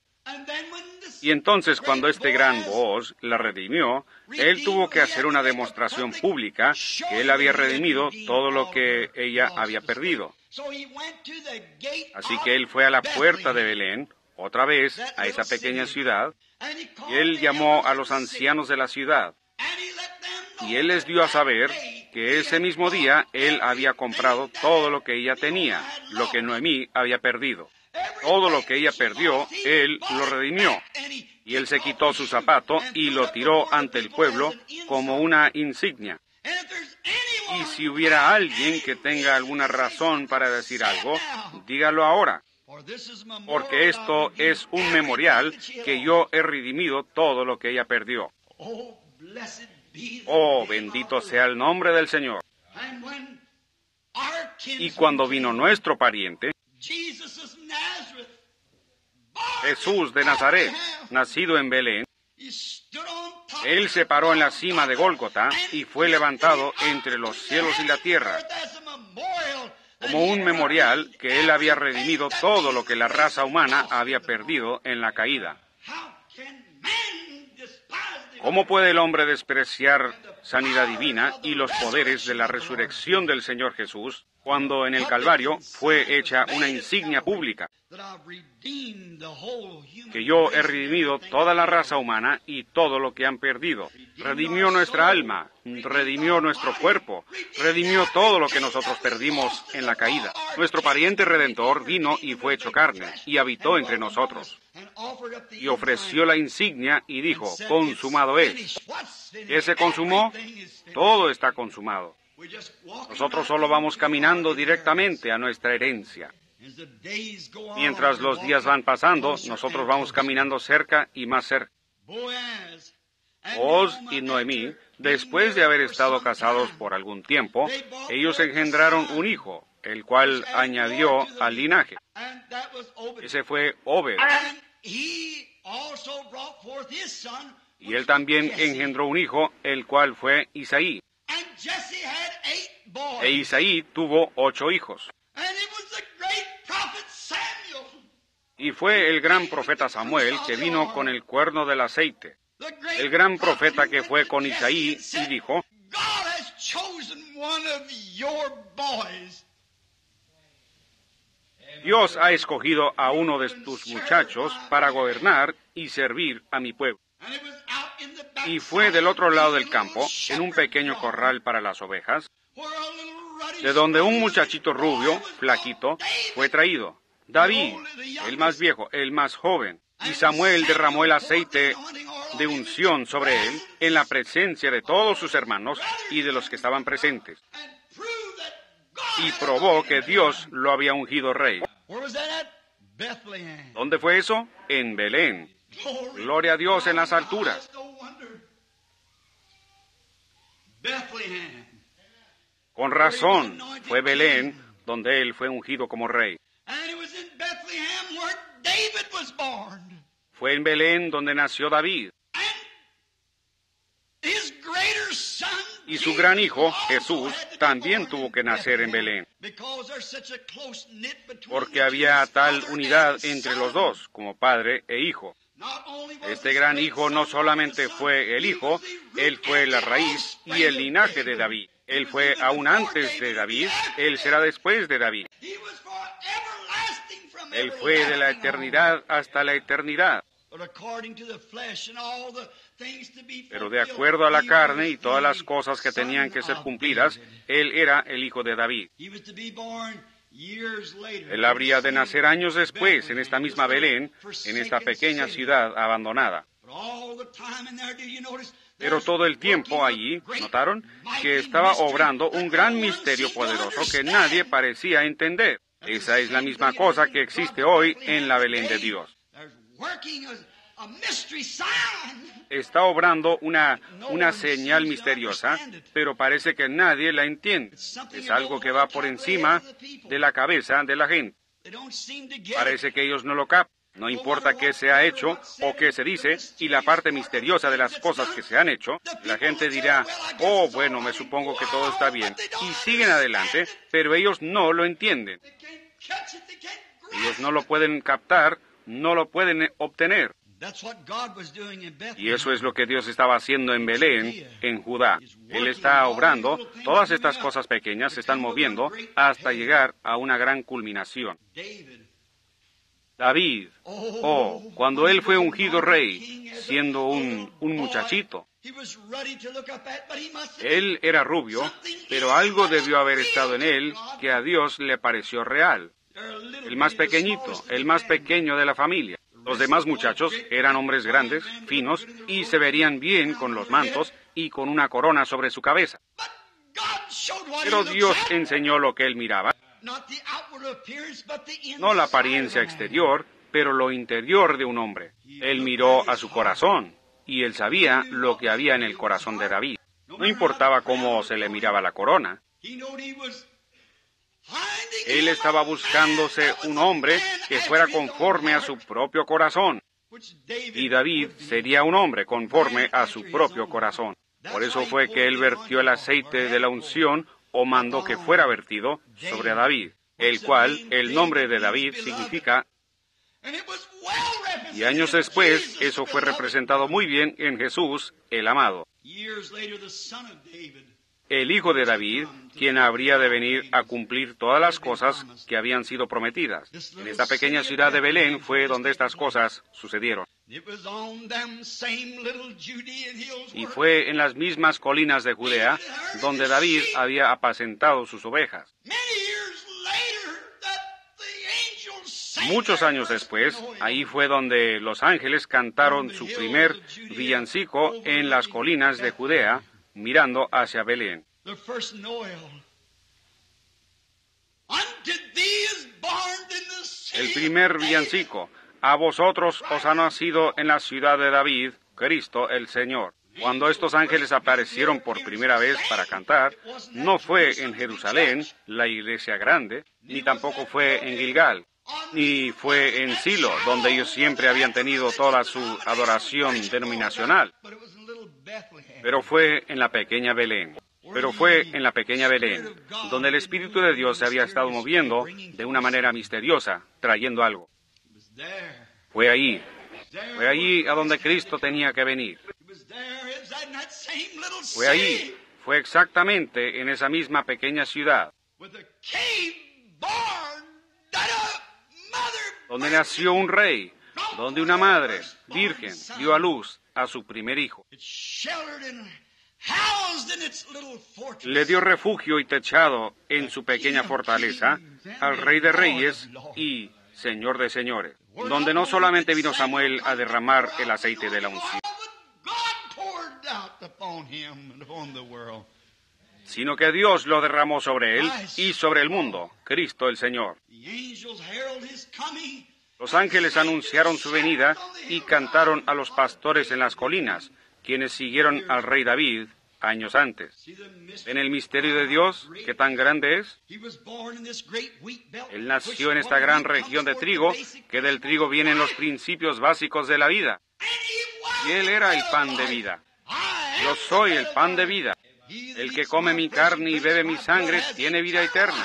Y entonces, cuando este gran Booz la redimió, él tuvo que hacer una demostración pública que él había redimido todo lo que ella había perdido. Así que él fue a la puerta de Belén, otra vez, a esa pequeña ciudad, y él llamó a los ancianos de la ciudad. Y él les dio a saber que ese mismo día él había comprado todo lo que ella tenía, lo que Noemí había perdido. Todo lo que ella perdió, él lo redimió. Y él se quitó su zapato y lo tiró ante el pueblo como una insignia. Y si hubiera alguien que tenga alguna razón para decir algo, dígalo ahora. Porque esto es un memorial que yo he redimido todo lo que ella perdió. Oh, bendito sea el nombre del Señor. Y cuando vino nuestro pariente, Jesús de Nazaret, nacido en Belén, él se paró en la cima de Gólgota y fue levantado entre los cielos y la tierra, como un memorial que él había redimido todo lo que la raza humana había perdido en la caída. ¿Cómo puede el hombre despreciar sanidad divina y los poderes de la resurrección del Señor Jesús, cuando en el Calvario fue hecha una insignia pública? Que yo he redimido toda la raza humana y todo lo que han perdido. Redimió nuestra alma, redimió nuestro cuerpo, redimió todo lo que nosotros perdimos en la caída. Nuestro pariente redentor vino y fue hecho carne y habitó entre nosotros. Y ofreció la insignia y dijo, consumado es. ¿Qué se consumó? Todo está consumado. Nosotros solo vamos caminando directamente a nuestra herencia. Mientras los días van pasando, nosotros vamos caminando cerca y más cerca. Booz y Noemí, después de haber estado casados por algún tiempo, ellos engendraron un hijo, el cual añadió al linaje. Ese fue Obed. Y él también engendró un hijo, el cual fue Isaí. E Isaí tuvo 8 hijos. Y fue el gran profeta Samuel que vino con el cuerno del aceite. El gran profeta que fue con Isaí y dijo, Dios ha escogido a uno de tus muchachos para gobernar y servir a mi pueblo. Y fue del otro lado del campo, en un pequeño corral para las ovejas, de donde un muchachito rubio, flaquito, fue traído. David, el más viejo, el más joven. Y Samuel derramó el aceite de unción sobre él en la presencia de todos sus hermanos y de los que estaban presentes. Y probó que Dios lo había ungido rey. ¿Dónde fue eso? En Belén. Gloria a Dios en las alturas. Con razón, fue Belén donde él fue ungido como rey. Fue en Belén donde nació David. Y su gran hijo, Jesús, también tuvo que nacer en Belén, porque había tal unidad entre los dos, como padre e hijo. Este gran hijo no solamente fue el hijo, él fue la raíz y el linaje de David. Él fue aún antes de David, él será después de David. Él fue de la eternidad hasta la eternidad. Pero de acuerdo a la carne y todas las cosas que tenían que ser cumplidas, él era el hijo de David. Él habría de nacer años después en esta misma Belén, en esta pequeña ciudad abandonada. Pero todo el tiempo allí, ¿notaron? Que estaba obrando un gran misterio poderoso que nadie parecía entender. Esa es la misma cosa que existe hoy en la Belén de Dios. Está obrando una señal misteriosa, pero parece que nadie la entiende. Es algo que va por encima de la cabeza de la gente. Parece que ellos no lo captan. No importa qué se ha hecho o qué se dice, y la parte misteriosa de las cosas que se han hecho, la gente dirá, oh, bueno, me supongo que todo está bien. Y siguen adelante, pero ellos no lo entienden. Ellos no lo pueden captar, no lo pueden obtener. Y eso es lo que Dios estaba haciendo en Belén, en Judá. Él está obrando, todas estas cosas pequeñas se están moviendo hasta llegar a una gran culminación. David, cuando él fue ungido rey, siendo un muchachito, él era rubio, pero algo debió haber estado en él que a Dios le pareció real. El más pequeñito, el más pequeño de la familia. Los demás muchachos eran hombres grandes, finos, y se verían bien con los mantos y con una corona sobre su cabeza. Pero Dios enseñó lo que él miraba. No la apariencia exterior, pero lo interior de un hombre. Él miró a su corazón, y él sabía lo que había en el corazón de David. No importaba cómo se le miraba la corona. Él estaba buscándose un hombre que fuera conforme a su propio corazón. Y David sería un hombre conforme a su propio corazón. Por eso fue que él vertió el aceite de la unción, o mandó que fuera vertido sobre David, el cual, el nombre de David significa. Y años después, eso fue representado muy bien en Jesús, el amado. El hijo de David, quien habría de venir a cumplir todas las cosas que habían sido prometidas. En esta pequeña ciudad de Belén fue donde estas cosas sucedieron. Y fue en las mismas colinas de Judea donde David había apacentado sus ovejas. Muchos años después, ahí fue donde los ángeles cantaron su primer villancico en las colinas de Judea, mirando hacia Belén. El primer villancico, a vosotros os ha nacido en la ciudad de David, Cristo el Señor. Cuando estos ángeles aparecieron por primera vez para cantar, no fue en Jerusalén, la iglesia grande, ni tampoco fue en Gilgal, ni fue en Silo, donde ellos siempre habían tenido toda su adoración denominacional. Pero fue en la pequeña Belén. Donde el Espíritu de Dios se había estado moviendo de una manera misteriosa, trayendo algo. Fue allí a donde Cristo tenía que venir. Fue exactamente en esa misma pequeña ciudad, donde nació un rey, donde una madre, virgen, dio a luz a su primer hijo. Le dio refugio y techado en su pequeña fortaleza al Rey de Reyes y Señor de Señores, donde no solamente vino Samuel a derramar el aceite de la unción, sino que Dios lo derramó sobre él y sobre el mundo, Cristo el Señor. Los ángeles anunciaron su venida y cantaron a los pastores en las colinas, quienes siguieron al rey David años antes. ¿Ven el misterio de Dios, qué tan grande es? Él nació en esta gran región de trigo, que del trigo vienen los principios básicos de la vida. Y Él era el pan de vida. Yo soy el pan de vida. El que come mi carne y bebe mi sangre tiene vida eterna.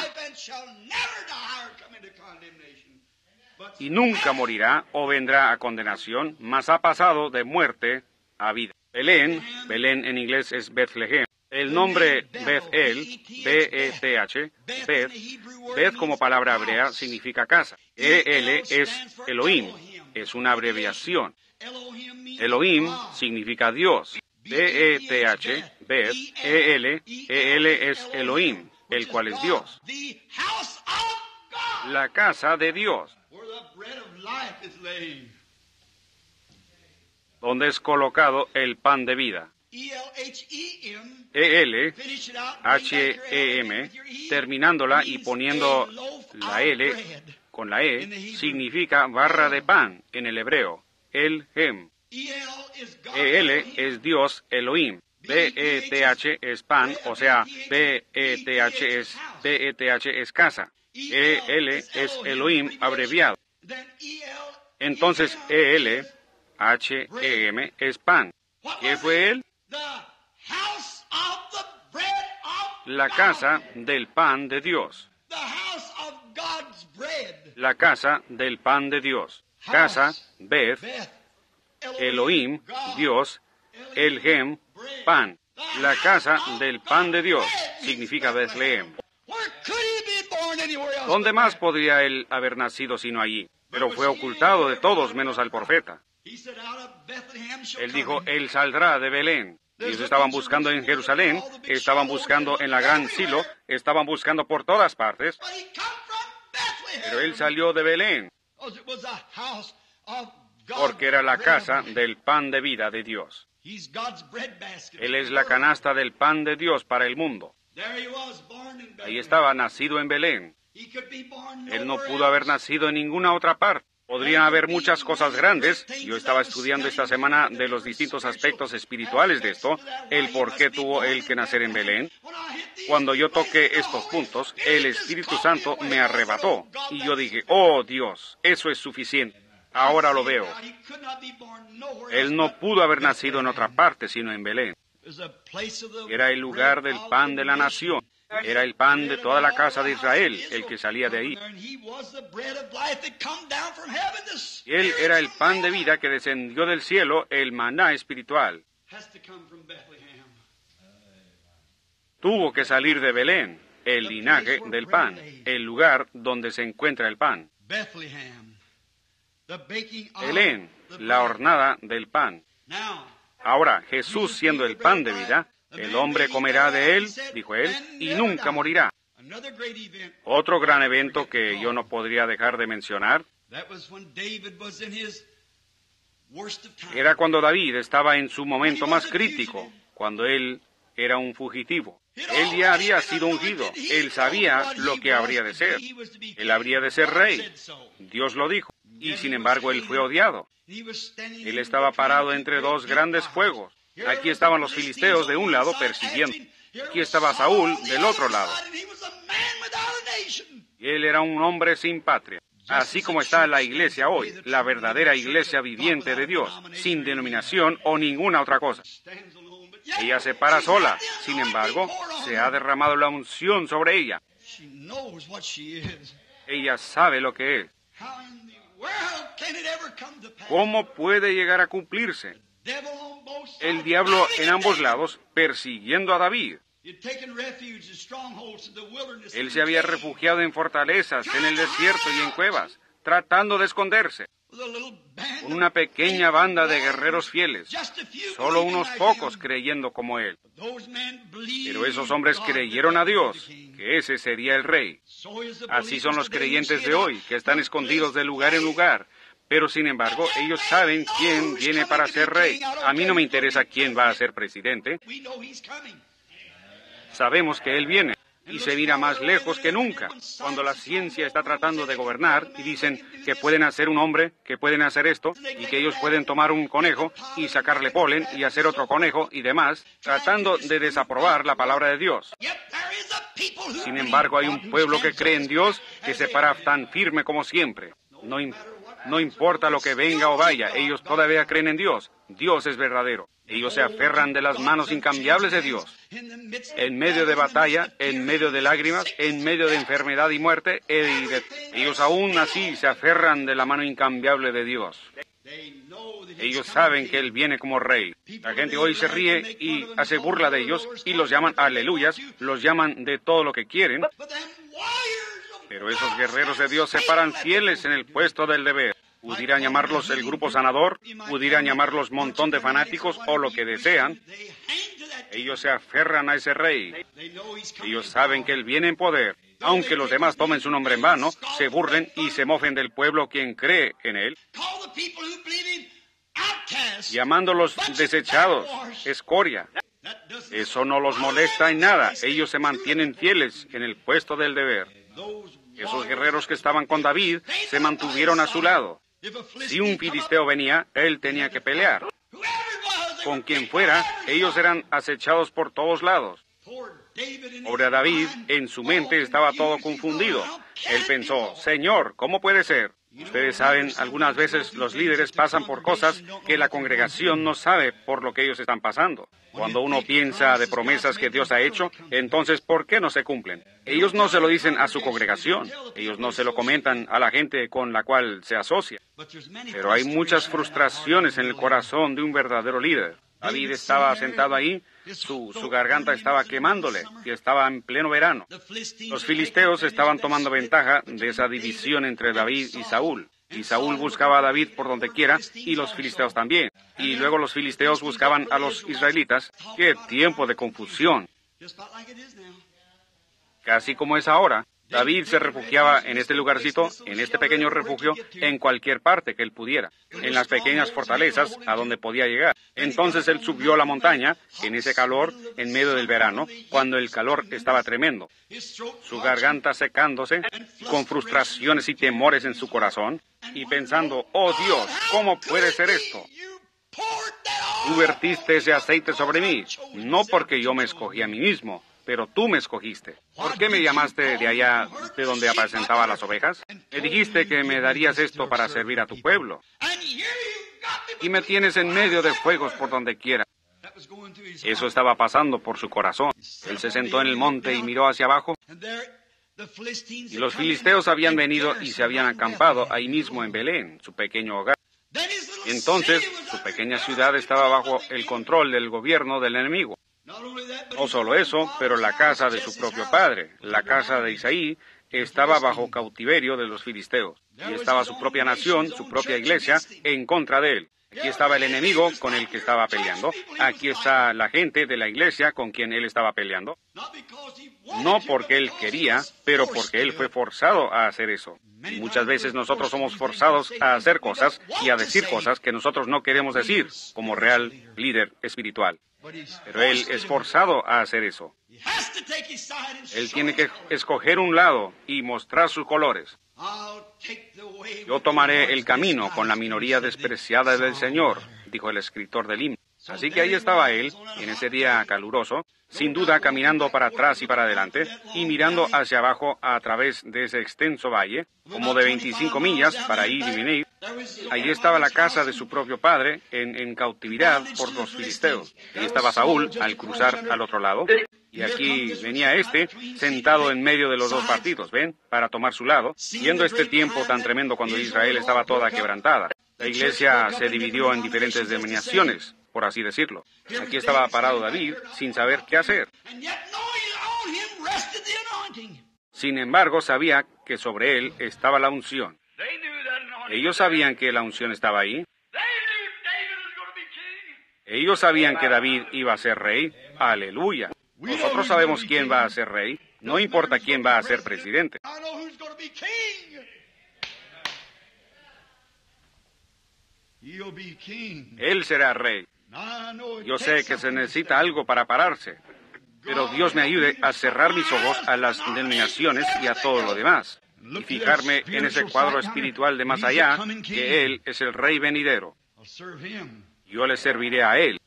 Y nunca morirá o vendrá a condenación, mas ha pasado de muerte a vida. Belén en inglés es Bethlehem. El nombre Beth-El, B-E-T-H, Beth como palabra hebrea significa casa. E-L es Elohim, es una abreviación. Elohim significa Dios. B-E-T-H, Beth, E-L es Elohim, el cual es Dios. La casa de Dios, donde es colocado el pan de vida. E-L-H-E-M, terminándola y poniendo la L con la E, significa barra de pan en el hebreo, el-hem. E-L es Dios Elohim. B-E-T-H es pan, o sea, B-E-T-H es casa. E-L es Elohim abreviado. Entonces, E-L, H-E-M, es pan. ¿Qué fue él? La casa del pan de Dios. La casa del pan de Dios. Casa, Beth, Elohim, Dios, El-Hem, pan. La casa del pan de Dios significa Bethlehem. ¿Dónde más podría él haber nacido sino allí? Pero fue ocultado de todos menos al profeta. Él dijo, él saldrá de Belén. Ellos estaban buscando en Jerusalén, estaban buscando en la gran Silo, estaban buscando por todas partes. Pero él salió de Belén, porque era la casa del pan de vida de Dios. Él es la canasta del pan de Dios para el mundo. Ahí estaba, nacido en Belén. Él no pudo haber nacido en ninguna otra parte. Podrían haber muchas cosas grandes. Yo estaba estudiando esta semana de los distintos aspectos espirituales de esto, el por qué tuvo él que nacer en Belén. Cuando yo toqué estos puntos, el Espíritu Santo me arrebató. Y yo dije, oh Dios, eso es suficiente. Ahora lo veo. Él no pudo haber nacido en otra parte, sino en Belén. Era el lugar del pan de la nación. Era el pan de toda la casa de Israel, el que salía de ahí. Él era el pan de vida que descendió del cielo, el maná espiritual. Tuvo que salir de Belén, el linaje del pan, el lugar donde se encuentra el pan. Belén, la hornada del pan. Ahora, Jesús siendo el pan de vida, el hombre comerá de él, dijo él, y nunca morirá. Otro gran evento que yo no podría dejar de mencionar era cuando David estaba en su momento más crítico, cuando él era un fugitivo. Él ya había sido ungido, él sabía lo que habría de ser. Él habría de ser rey. Dios lo dijo, y sin embargo él fue odiado. Él estaba parado entre dos grandes fuegos. Aquí estaban los filisteos de un lado persiguiendo. Aquí estaba Saúl del otro lado. Y él era un hombre sin patria. Así como está la iglesia hoy, la verdadera iglesia viviente de Dios, sin denominación o ninguna otra cosa. Ella se para sola. Sin embargo, se ha derramado la unción sobre ella. Ella sabe lo que es. ¿Cómo puede llegar a cumplirse? El diablo en ambos lados persiguiendo a David. Él se había refugiado en fortalezas, en el desierto y en cuevas, tratando de esconderse. Con una pequeña banda de guerreros fieles, solo unos pocos creyendo como él. Pero esos hombres creyeron a Dios, que ese sería el rey. Así son los creyentes de hoy, que están escondidos de lugar en lugar, Pero sin embargo, ellos saben quién viene para ser rey. A mí no me interesa quién va a ser presidente. Sabemos que él viene. Y se mira más lejos que nunca. Cuando la ciencia está tratando de gobernar y dicen que pueden hacer un hombre, que pueden hacer esto, y que ellos pueden tomar un conejo y sacarle polen y hacer otro conejo y demás, tratando de desaprobar la palabra de Dios. Sin embargo, hay un pueblo que cree en Dios, que se para tan firme como siempre. No importa lo que venga o vaya, ellos todavía creen en Dios. Dios es verdadero. Ellos se aferran de las manos incambiables de Dios. En medio de batalla, en medio de lágrimas, en medio de enfermedad y muerte, ellos aún así se aferran de la mano incambiable de Dios. Ellos saben que Él viene como rey. La gente hoy se ríe y hace burla de ellos y los llaman aleluyas, los llaman de todo lo que quieren. Pero esos guerreros de Dios se paran fieles en el puesto del deber. Pudieran llamarlos el grupo sanador, pudieran llamarlos montón de fanáticos o lo que desean. Ellos se aferran a ese rey. Ellos saben que Él viene en poder. Aunque los demás tomen su nombre en vano, se burlen y se mofen del pueblo quien cree en Él, llamándolos desechados, escoria. Eso no los molesta en nada. Ellos se mantienen fieles en el puesto del deber. Esos guerreros que estaban con David se mantuvieron a su lado. Si un filisteo venía, él tenía que pelear. Con quien fuera, ellos eran acechados por todos lados. Pobre David, en su mente estaba todo confundido. Él pensó, Señor, ¿cómo puede ser? Ustedes saben, algunas veces los líderes pasan por cosas que la congregación no sabe por lo que ellos están pasando. Cuando uno piensa de promesas que Dios ha hecho, entonces, ¿por qué no se cumplen? Ellos no se lo dicen a su congregación. Ellos no se lo comentan a la gente con la cual se asocia. Pero hay muchas frustraciones en el corazón de un verdadero líder. David estaba sentado ahí, su garganta estaba quemándole, y estaba en pleno verano. Los filisteos estaban tomando ventaja de esa división entre David y Saúl. Y Saúl buscaba a David por donde quiera, y los filisteos también. Y luego los filisteos buscaban a los israelitas. ¡Qué tiempo de confusión! Casi como es ahora. David se refugiaba en este lugarcito, en este pequeño refugio, en cualquier parte que él pudiera, en las pequeñas fortalezas a donde podía llegar. Entonces él subió a la montaña, en ese calor, en medio del verano, cuando el calor estaba tremendo, su garganta secándose, con frustraciones y temores en su corazón, y pensando, oh Dios, ¿cómo puede ser esto? Tú vertiste ese aceite sobre mí, no porque yo me escogí a mí mismo, pero tú me escogiste. ¿Por qué me llamaste de allá, de donde apacentaba las ovejas? Me dijiste que me darías esto para servir a tu pueblo. Y me tienes en medio de fuegos por donde quiera. Eso estaba pasando por su corazón. Él se sentó en el monte y miró hacia abajo. Y los filisteos habían venido y se habían acampado ahí mismo en Belén, su pequeño hogar. Entonces, su pequeña ciudad estaba bajo el control del gobierno del enemigo. No solo eso, pero la casa de su propio padre, la casa de Isaí, estaba bajo cautiverio de los filisteos. Y estaba su propia nación, su propia iglesia, en contra de él. Aquí estaba el enemigo con el que estaba peleando. Aquí está la gente de la iglesia con quien él estaba peleando. No porque él quería, pero porque él fue forzado a hacer eso. Y muchas veces nosotros somos forzados a hacer cosas y a decir cosas que nosotros no queremos decir como real líder espiritual. Pero él es forzado a hacer eso. Él tiene que escoger un lado y mostrar sus colores. Yo tomaré el camino con la minoría despreciada del Señor, dijo el escritor del himno. Así que ahí estaba él, en ese día caluroso, sin duda caminando para atrás y para adelante, y mirando hacia abajo a través de ese extenso valle, como de 25 millas para ir y venir. Allí estaba la casa de su propio padre, en cautividad por los filisteos. Y estaba Saúl al cruzar al otro lado. Y aquí venía sentado en medio de los dos partidos, ¿ven? Para tomar su lado, viendo este tiempo tan tremendo cuando Israel estaba toda quebrantada. La iglesia se dividió en diferentes denominaciones, por así decirlo. Aquí estaba parado David, sin saber qué hacer. Sin embargo, sabía que sobre él estaba la unción. Ellos sabían que la unción estaba ahí. Ellos sabían que David iba a ser rey. ¡Aleluya! Nosotros sabemos quién va a ser rey. No importa quién va a ser presidente. Él será rey. Yo sé que se necesita algo para pararse, pero Dios me ayude a cerrar mis ojos a las denominaciones y a todo lo demás, y fijarme en ese cuadro espiritual de más allá, que Él es el Rey venidero. Yo le serviré a Él.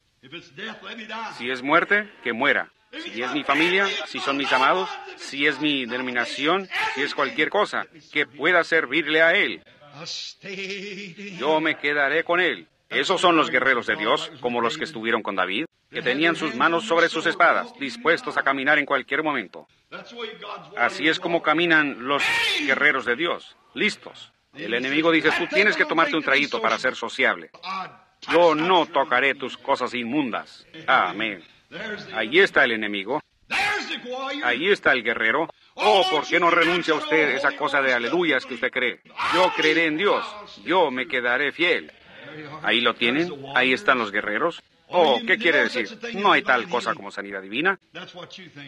Si es muerte, que muera. Si es mi familia, si son mis amados, si es mi denominación, si es cualquier cosa, que pueda servirle a Él. Yo me quedaré con Él. Esos son los guerreros de Dios, como los que estuvieron con David, que tenían sus manos sobre sus espadas, dispuestos a caminar en cualquier momento. Así es como caminan los guerreros de Dios, listos. El enemigo dice, tú tienes que tomarte un traguito para ser sociable. Yo no tocaré tus cosas inmundas. Amén. Allí está el enemigo. Allí está el guerrero. Oh, ¿por qué no renuncia usted esa cosa de aleluyas que usted cree? Yo creeré en Dios. Yo me quedaré fiel. Ahí lo tienen. Ahí están los guerreros. Oh, ¿qué quiere decir? No hay tal cosa como sanidad divina.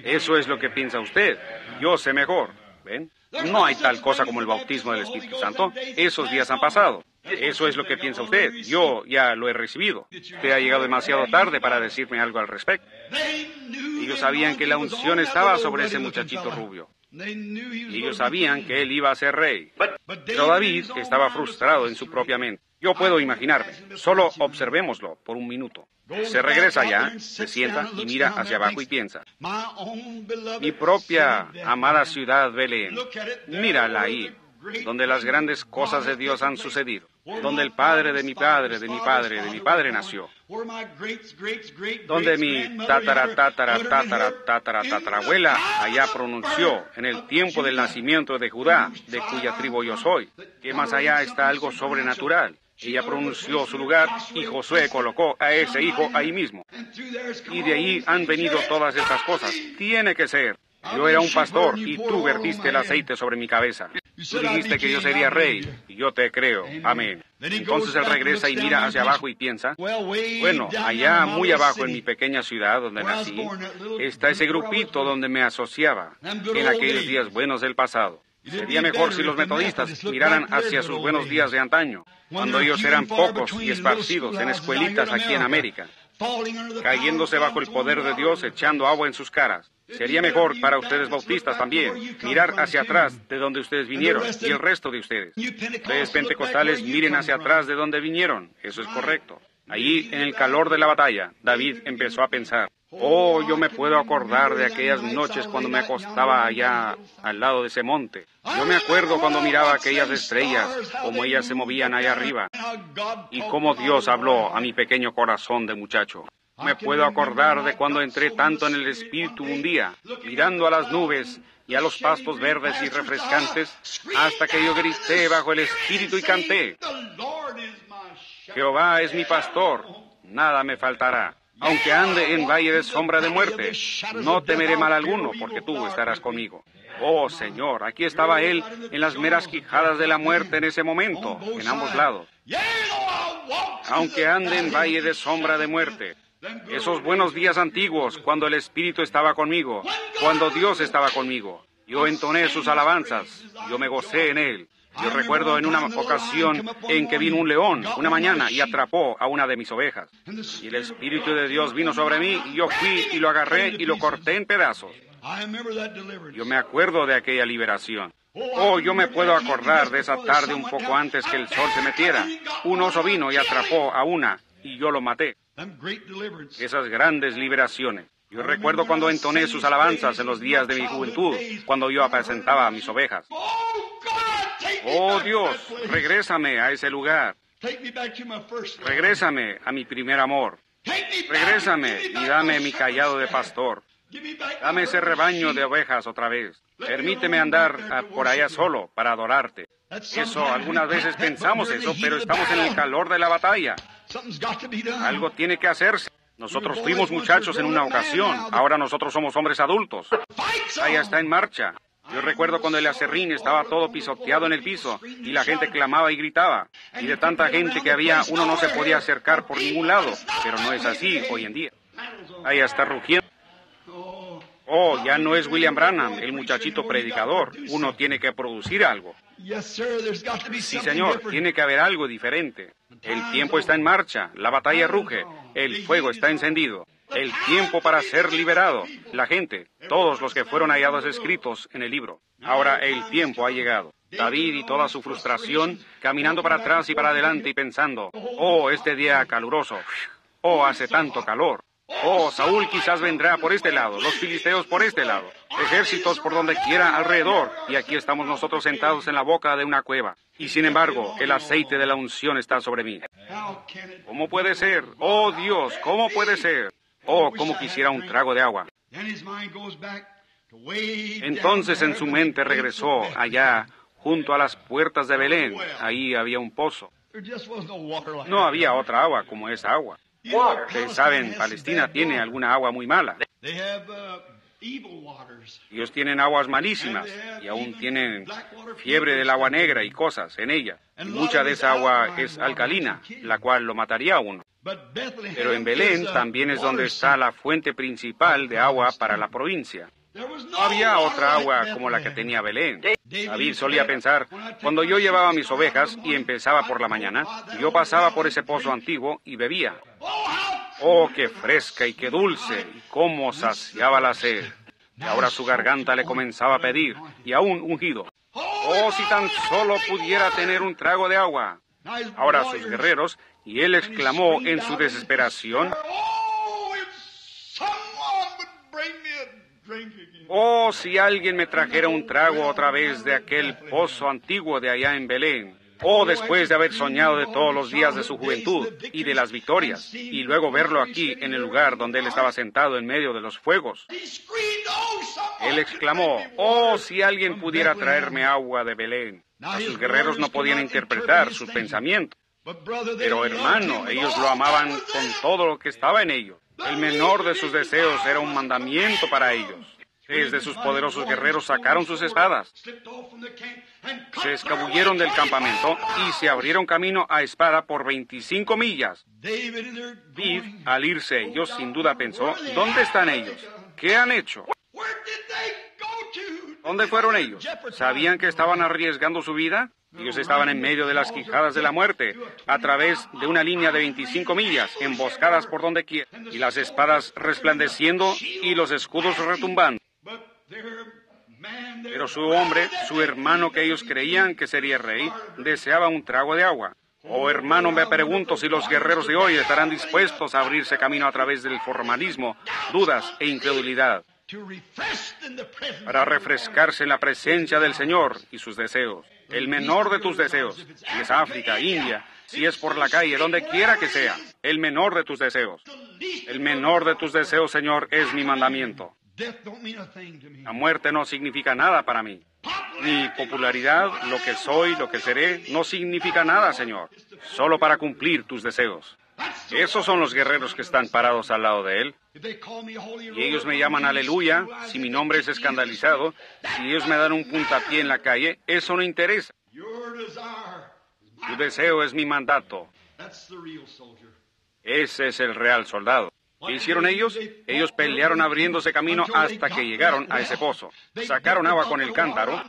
Eso es lo que piensa usted. Yo sé mejor. ¿Ven? No hay tal cosa como el bautismo del Espíritu Santo. Esos días han pasado. Eso es lo que piensa usted. Yo ya lo he recibido. Usted ha llegado demasiado tarde para decirme algo al respecto. Ellos sabían que la unción estaba sobre ese muchachito rubio. Y ellos sabían que él iba a ser rey. Pero David estaba frustrado en su propia mente. Yo puedo imaginarme. Solo observémoslo por un minuto. Se regresa allá, se sienta y mira hacia abajo y piensa. Mi propia amada ciudad Belén, mírala ahí, donde las grandes cosas de Dios han sucedido, donde el padre de mi padre, de mi padre, de mi padre nació, donde mi tatarabuela allá pronunció en el tiempo del nacimiento de Judá, de cuya tribu yo soy, que más allá está algo sobrenatural. Ella pronunció su lugar y Josué colocó a ese hijo ahí mismo. Y de ahí han venido todas estas cosas. Tiene que ser. Yo era un pastor y tú vertiste el aceite sobre mi cabeza. Tú dijiste que yo sería rey y yo te creo. Amén. Entonces él regresa y mira hacia abajo y piensa, bueno, allá muy abajo en mi pequeña ciudad donde nací, está ese grupito donde me asociaba en aquellos días buenos del pasado. Sería mejor si los metodistas miraran hacia sus buenos días de antaño, cuando ellos eran pocos y esparcidos en escuelitas aquí en América, cayéndose bajo el poder de Dios, echando agua en sus caras. Sería mejor para ustedes bautistas también mirar hacia atrás de donde ustedes vinieron y el resto de ustedes. Ustedes pentecostales miren hacia atrás de donde vinieron. Eso es correcto. Allí, en el calor de la batalla, David empezó a pensar, oh, yo me puedo acordar de aquellas noches cuando me acostaba allá al lado de ese monte. Yo me acuerdo cuando miraba aquellas estrellas, cómo ellas se movían allá arriba, y cómo Dios habló a mi pequeño corazón de muchacho. Me puedo acordar de cuando entré tanto en el Espíritu un día, mirando a las nubes y a los pastos verdes y refrescantes, hasta que yo grité bajo el Espíritu y canté, Jehová es mi pastor, nada me faltará. Aunque ande en valle de sombra de muerte, no temeré mal alguno, porque tú estarás conmigo. Oh, Señor, aquí estaba Él en las meras quijadas de la muerte en ese momento, en ambos lados. Aunque ande en valle de sombra de muerte, esos buenos días antiguos, cuando el Espíritu estaba conmigo, cuando Dios estaba conmigo, yo entoné sus alabanzas, yo me gocé en Él. Yo recuerdo en una ocasión en que vino un león una mañana y atrapó a una de mis ovejas. Y el Espíritu de Dios vino sobre mí y yo fui y lo agarré y lo corté en pedazos. Yo me acuerdo de aquella liberación. Oh, yo me puedo acordar de esa tarde un poco antes que el sol se metiera. Un oso vino y atrapó a una y yo lo maté. Esas grandes liberaciones. Yo recuerdo cuando entoné sus alabanzas en los días de mi juventud, cuando yo apacentaba a mis ovejas. Oh Dios, regrésame a ese lugar. Regrésame a mi primer amor. Regrésame y dame mi cayado de pastor. Dame ese rebaño de ovejas otra vez. Permíteme andar por allá solo para adorarte. Eso, algunas veces pensamos eso, pero estamos en el calor de la batalla. Algo tiene que hacerse. Nosotros fuimos muchachos en una ocasión, ahora nosotros somos hombres adultos. Allá está en marcha. Yo recuerdo cuando el aserrín estaba todo pisoteado en el piso y la gente clamaba y gritaba. Y de tanta gente que había, uno no se podía acercar por ningún lado. Pero no es así hoy en día. Allá está rugiendo. Oh, ya no es William Branham, el muchachito predicador. Uno tiene que producir algo. Sí, señor, tiene que haber algo diferente. El tiempo está en marcha, la batalla ruge, el fuego está encendido. El tiempo para ser liberado. La gente, todos los que fueron hallados escritos en el libro. Ahora el tiempo ha llegado. David y toda su frustración, caminando para atrás y para adelante y pensando, oh, este día caluroso, oh, hace tanto calor. Oh, Saúl quizás vendrá por este lado, los filisteos por este lado, ejércitos por donde quiera alrededor, y aquí estamos nosotros sentados en la boca de una cueva. Y sin embargo, el aceite de la unción está sobre mí. ¿Cómo puede ser? Oh, Dios, ¿cómo puede ser? Oh, cómo quisiera un trago de agua. Entonces en su mente regresó allá, junto a las puertas de Belén. Ahí había un pozo. No había otra agua como esa agua. Ustedes saben, Palestina tiene alguna agua muy mala. Ellos tienen aguas malísimas y aún tienen fiebre del agua negra y cosas en ella. Y mucha de esa agua es alcalina, la cual lo mataría a uno. Pero en Belén también es donde está la fuente principal de agua para la provincia. No había otra agua como la que tenía Belén. David solía pensar, cuando yo llevaba mis ovejas y empezaba por la mañana, yo pasaba por ese pozo antiguo y bebía. Oh, qué fresca y qué dulce, y cómo saciaba la sed. Y ahora su garganta le comenzaba a pedir, y aún ungido. Oh, si tan solo pudiera tener un trago de agua. Ahora sus guerreros, y él exclamó en su desesperación, oh, si alguien me trajera un trago otra vez de aquel pozo antiguo de allá en Belén. Oh, después de haber soñado de todos los días de su juventud y de las victorias, y luego verlo aquí en el lugar donde él estaba sentado en medio de los fuegos. Él exclamó, oh, si alguien pudiera traerme agua de Belén. A sus guerreros no podían interpretar sus pensamientos. Pero hermano, ellos lo amaban con todo lo que estaba en ellos. El menor de sus deseos era un mandamiento para ellos. Desde sus poderosos guerreros sacaron sus espadas. Se escabulleron del campamento y se abrieron camino a espada por 25 millas. David, al irse ellos, sin duda pensó, ¿dónde están ellos? ¿Qué han hecho? ¿Dónde fueron ellos? ¿Sabían que estaban arriesgando su vida? Ellos estaban en medio de las quijadas de la muerte, a través de una línea de 25 millas, emboscadas por donde quiera, y las espadas resplandeciendo y los escudos retumbando. Pero su hombre, su hermano que ellos creían que sería rey, deseaba un trago de agua. Oh, hermano, me pregunto si los guerreros de hoy estarán dispuestos a abrirse camino a través del formalismo, dudas e incredulidad, para refrescarse en la presencia del Señor y sus deseos. El menor de tus deseos, si es África, India, si es por la calle, donde quiera que sea, el menor de tus deseos. El menor de tus deseos, Señor, es mi mandamiento. La muerte no significa nada para mí. Mi popularidad, lo que soy, lo que seré, no significa nada, Señor. Solo para cumplir tus deseos. Esos son los guerreros que están parados al lado de Él. Y ellos me llaman aleluya, si mi nombre es escandalizado, si ellos me dan un puntapié en la calle, eso no interesa. Tu deseo es mi mandato. Ese es el real soldado. ¿Qué hicieron ellos? Ellos pelearon abriéndose camino hasta que llegaron a ese pozo. Sacaron agua con el cántaro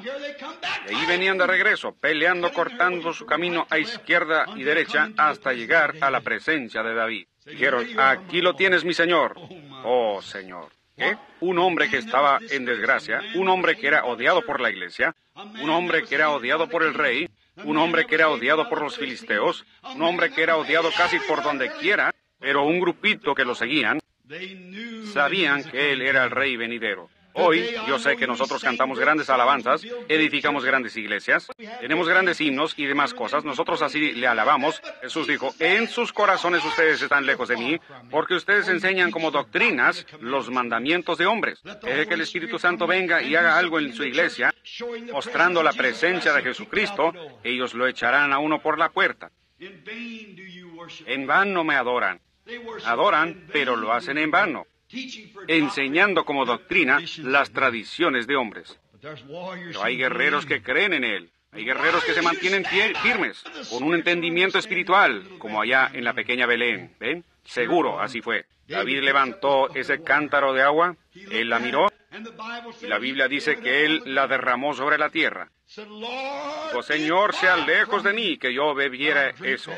y ahí venían de regreso, peleando, cortando su camino a izquierda y derecha hasta llegar a la presencia de David. Dijeron, aquí lo tienes, mi Señor. Oh, Señor. ¿Qué? Un hombre que estaba en desgracia, un hombre que era odiado por la iglesia, un hombre que era odiado por el rey, un hombre que era odiado por los filisteos, un hombre que era odiado casi por donde quiera, pero un grupito que lo seguían sabían que él era el rey venidero. Hoy, yo sé que nosotros cantamos grandes alabanzas, edificamos grandes iglesias, tenemos grandes himnos y demás cosas, nosotros así le alabamos. Jesús dijo, en sus corazones ustedes están lejos de mí, porque ustedes enseñan como doctrinas los mandamientos de hombres. Deje que el Espíritu Santo venga y haga algo en su iglesia, mostrando la presencia de Jesucristo, ellos lo echarán a uno por la puerta. En vano me adoran. Adoran, pero lo hacen en vano, enseñando como doctrina las tradiciones de hombres. Pero hay guerreros que creen en Él. Hay guerreros que se mantienen firmes, con un entendimiento espiritual, como allá en la pequeña Belén. ¿Ven? Seguro, así fue. David levantó ese cántaro de agua, él la miró, Y la Biblia dice que Él la derramó sobre la tierra. Dijo, Señor, sea lejos de mí que yo bebiera eso.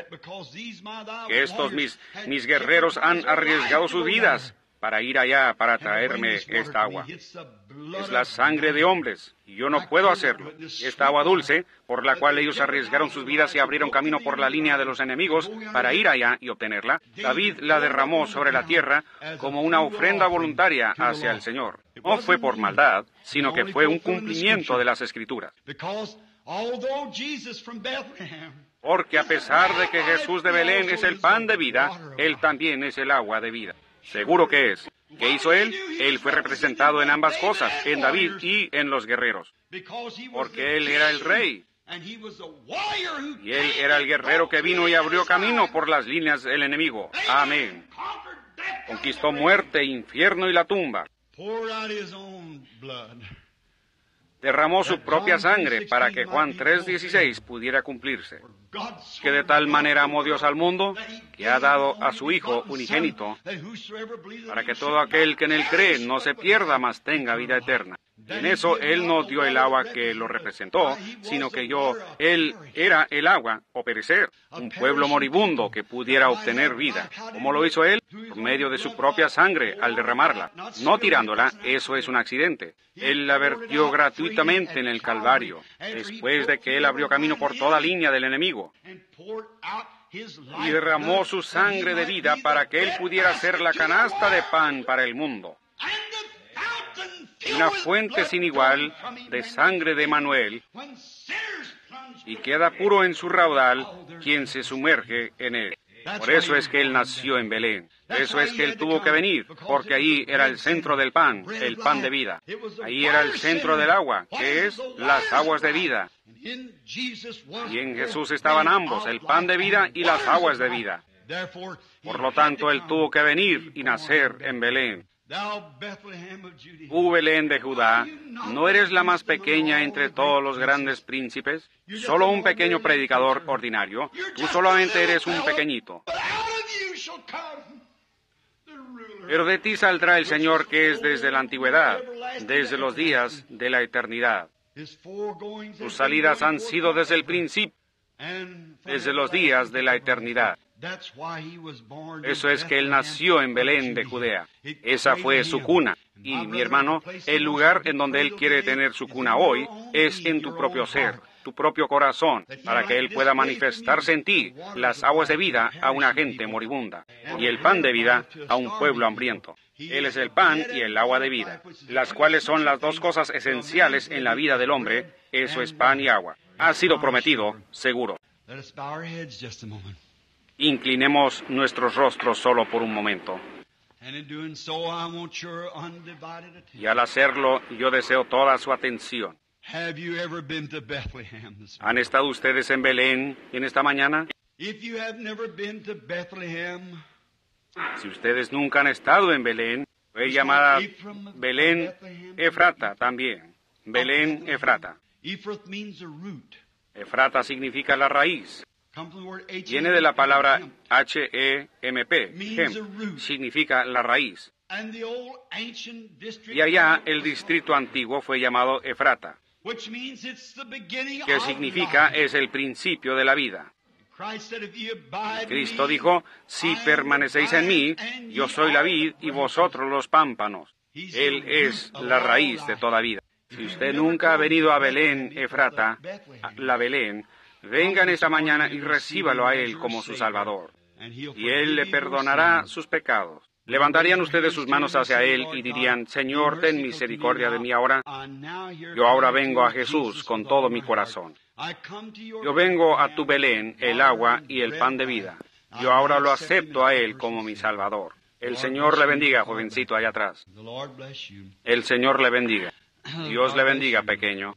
Que estos mis guerreros han arriesgado sus vidas para ir allá, para traerme esta agua. Es la sangre de hombres, y yo no puedo hacerlo. Esta agua dulce, por la cual ellos arriesgaron sus vidas y abrieron camino por la línea de los enemigos para ir allá y obtenerla, David la derramó sobre la tierra como una ofrenda voluntaria hacia el Señor. No fue por maldad, sino que fue un cumplimiento de las Escrituras. Porque a pesar de que Jesús de Belén es el pan de vida, Él también es el agua de vida. Seguro que es. ¿Qué hizo Él? Él fue representado en ambas cosas, en David y en los guerreros. Porque Él era el rey. Y Él era el guerrero que vino y abrió camino por las líneas del enemigo. Amén. Conquistó muerte, infierno y la tumba. Derramó su propia sangre para que Juan 3:16 pudiera cumplirse. Que de tal manera amó Dios al mundo, que ha dado a su Hijo unigénito, para que todo aquel que en Él cree no se pierda, mas tenga vida eterna. Y en eso Él no dio el agua que lo representó, sino que Él era el agua, o perecer, un pueblo moribundo que pudiera obtener vida. ¿Cómo lo hizo Él? Por medio de su propia sangre, al derramarla. No tirándola, eso es un accidente. Él la vertió gratuitamente en el Calvario, después de que Él abrió camino por toda línea del enemigo. Y derramó su sangre de vida para que Él pudiera ser la canasta de pan para el mundo. Una fuente sin igual de sangre de Emanuel, y queda puro en su raudal quien se sumerge en él. Por eso es que Él nació en Belén. Por eso es que Él tuvo que venir, porque ahí era el centro del pan, el pan de vida. Ahí era el centro del agua, que es las aguas de vida. Y en Jesús estaban ambos, el pan de vida y las aguas de vida. Por lo tanto, Él tuvo que venir y nacer en Belén. Belén de Judá, ¿no eres la más pequeña entre todos los grandes príncipes? Solo un pequeño predicador ordinario. Tú solamente eres un pequeñito. Pero de ti saldrá el Señor que es desde la antigüedad, desde los días de la eternidad. Sus salidas han sido desde el principio, desde los días de la eternidad. Eso es que Él nació en Belén de Judea. Esa fue su cuna. Y, mi hermano, el lugar en donde Él quiere tener su cuna hoy es en tu propio ser, tu propio corazón, para que Él pueda manifestarse en ti las aguas de vida a una gente moribunda y el pan de vida a un pueblo hambriento. Él es el pan y el agua de vida, las cuales son las dos cosas esenciales en la vida del hombre. Eso es pan y agua. Ha sido prometido, seguro. Inclinemos nuestros rostros solo por un momento. Y al hacerlo, yo deseo toda su atención. ¿Han estado ustedes en Belén en esta mañana? Si ustedes nunca han estado en Belén, fue llamada Belén Efrata también. Belén Efrata. Efrata significa la raíz. Viene de la palabra H-E-M-P, significa la raíz. Y allá el distrito antiguo fue llamado Efrata, que significa es el principio de la vida. Cristo dijo, si permanecéis en mí, yo soy la vid y vosotros los pámpanos. Él es la raíz de toda vida. Si usted nunca ha venido a Belén Efrata, la Belén, vengan esta mañana y recíbalo a Él como su Salvador, y Él le perdonará sus pecados. ¿Levantarían ustedes sus manos hacia Él y dirían, Señor, ten misericordia de mí ahora? Yo ahora vengo a Jesús con todo mi corazón. Yo vengo a tu Belén, el agua y el pan de vida. Yo ahora lo acepto a Él como mi Salvador. El Señor le bendiga, jovencito allá atrás. El Señor le bendiga. Dios le bendiga, pequeño.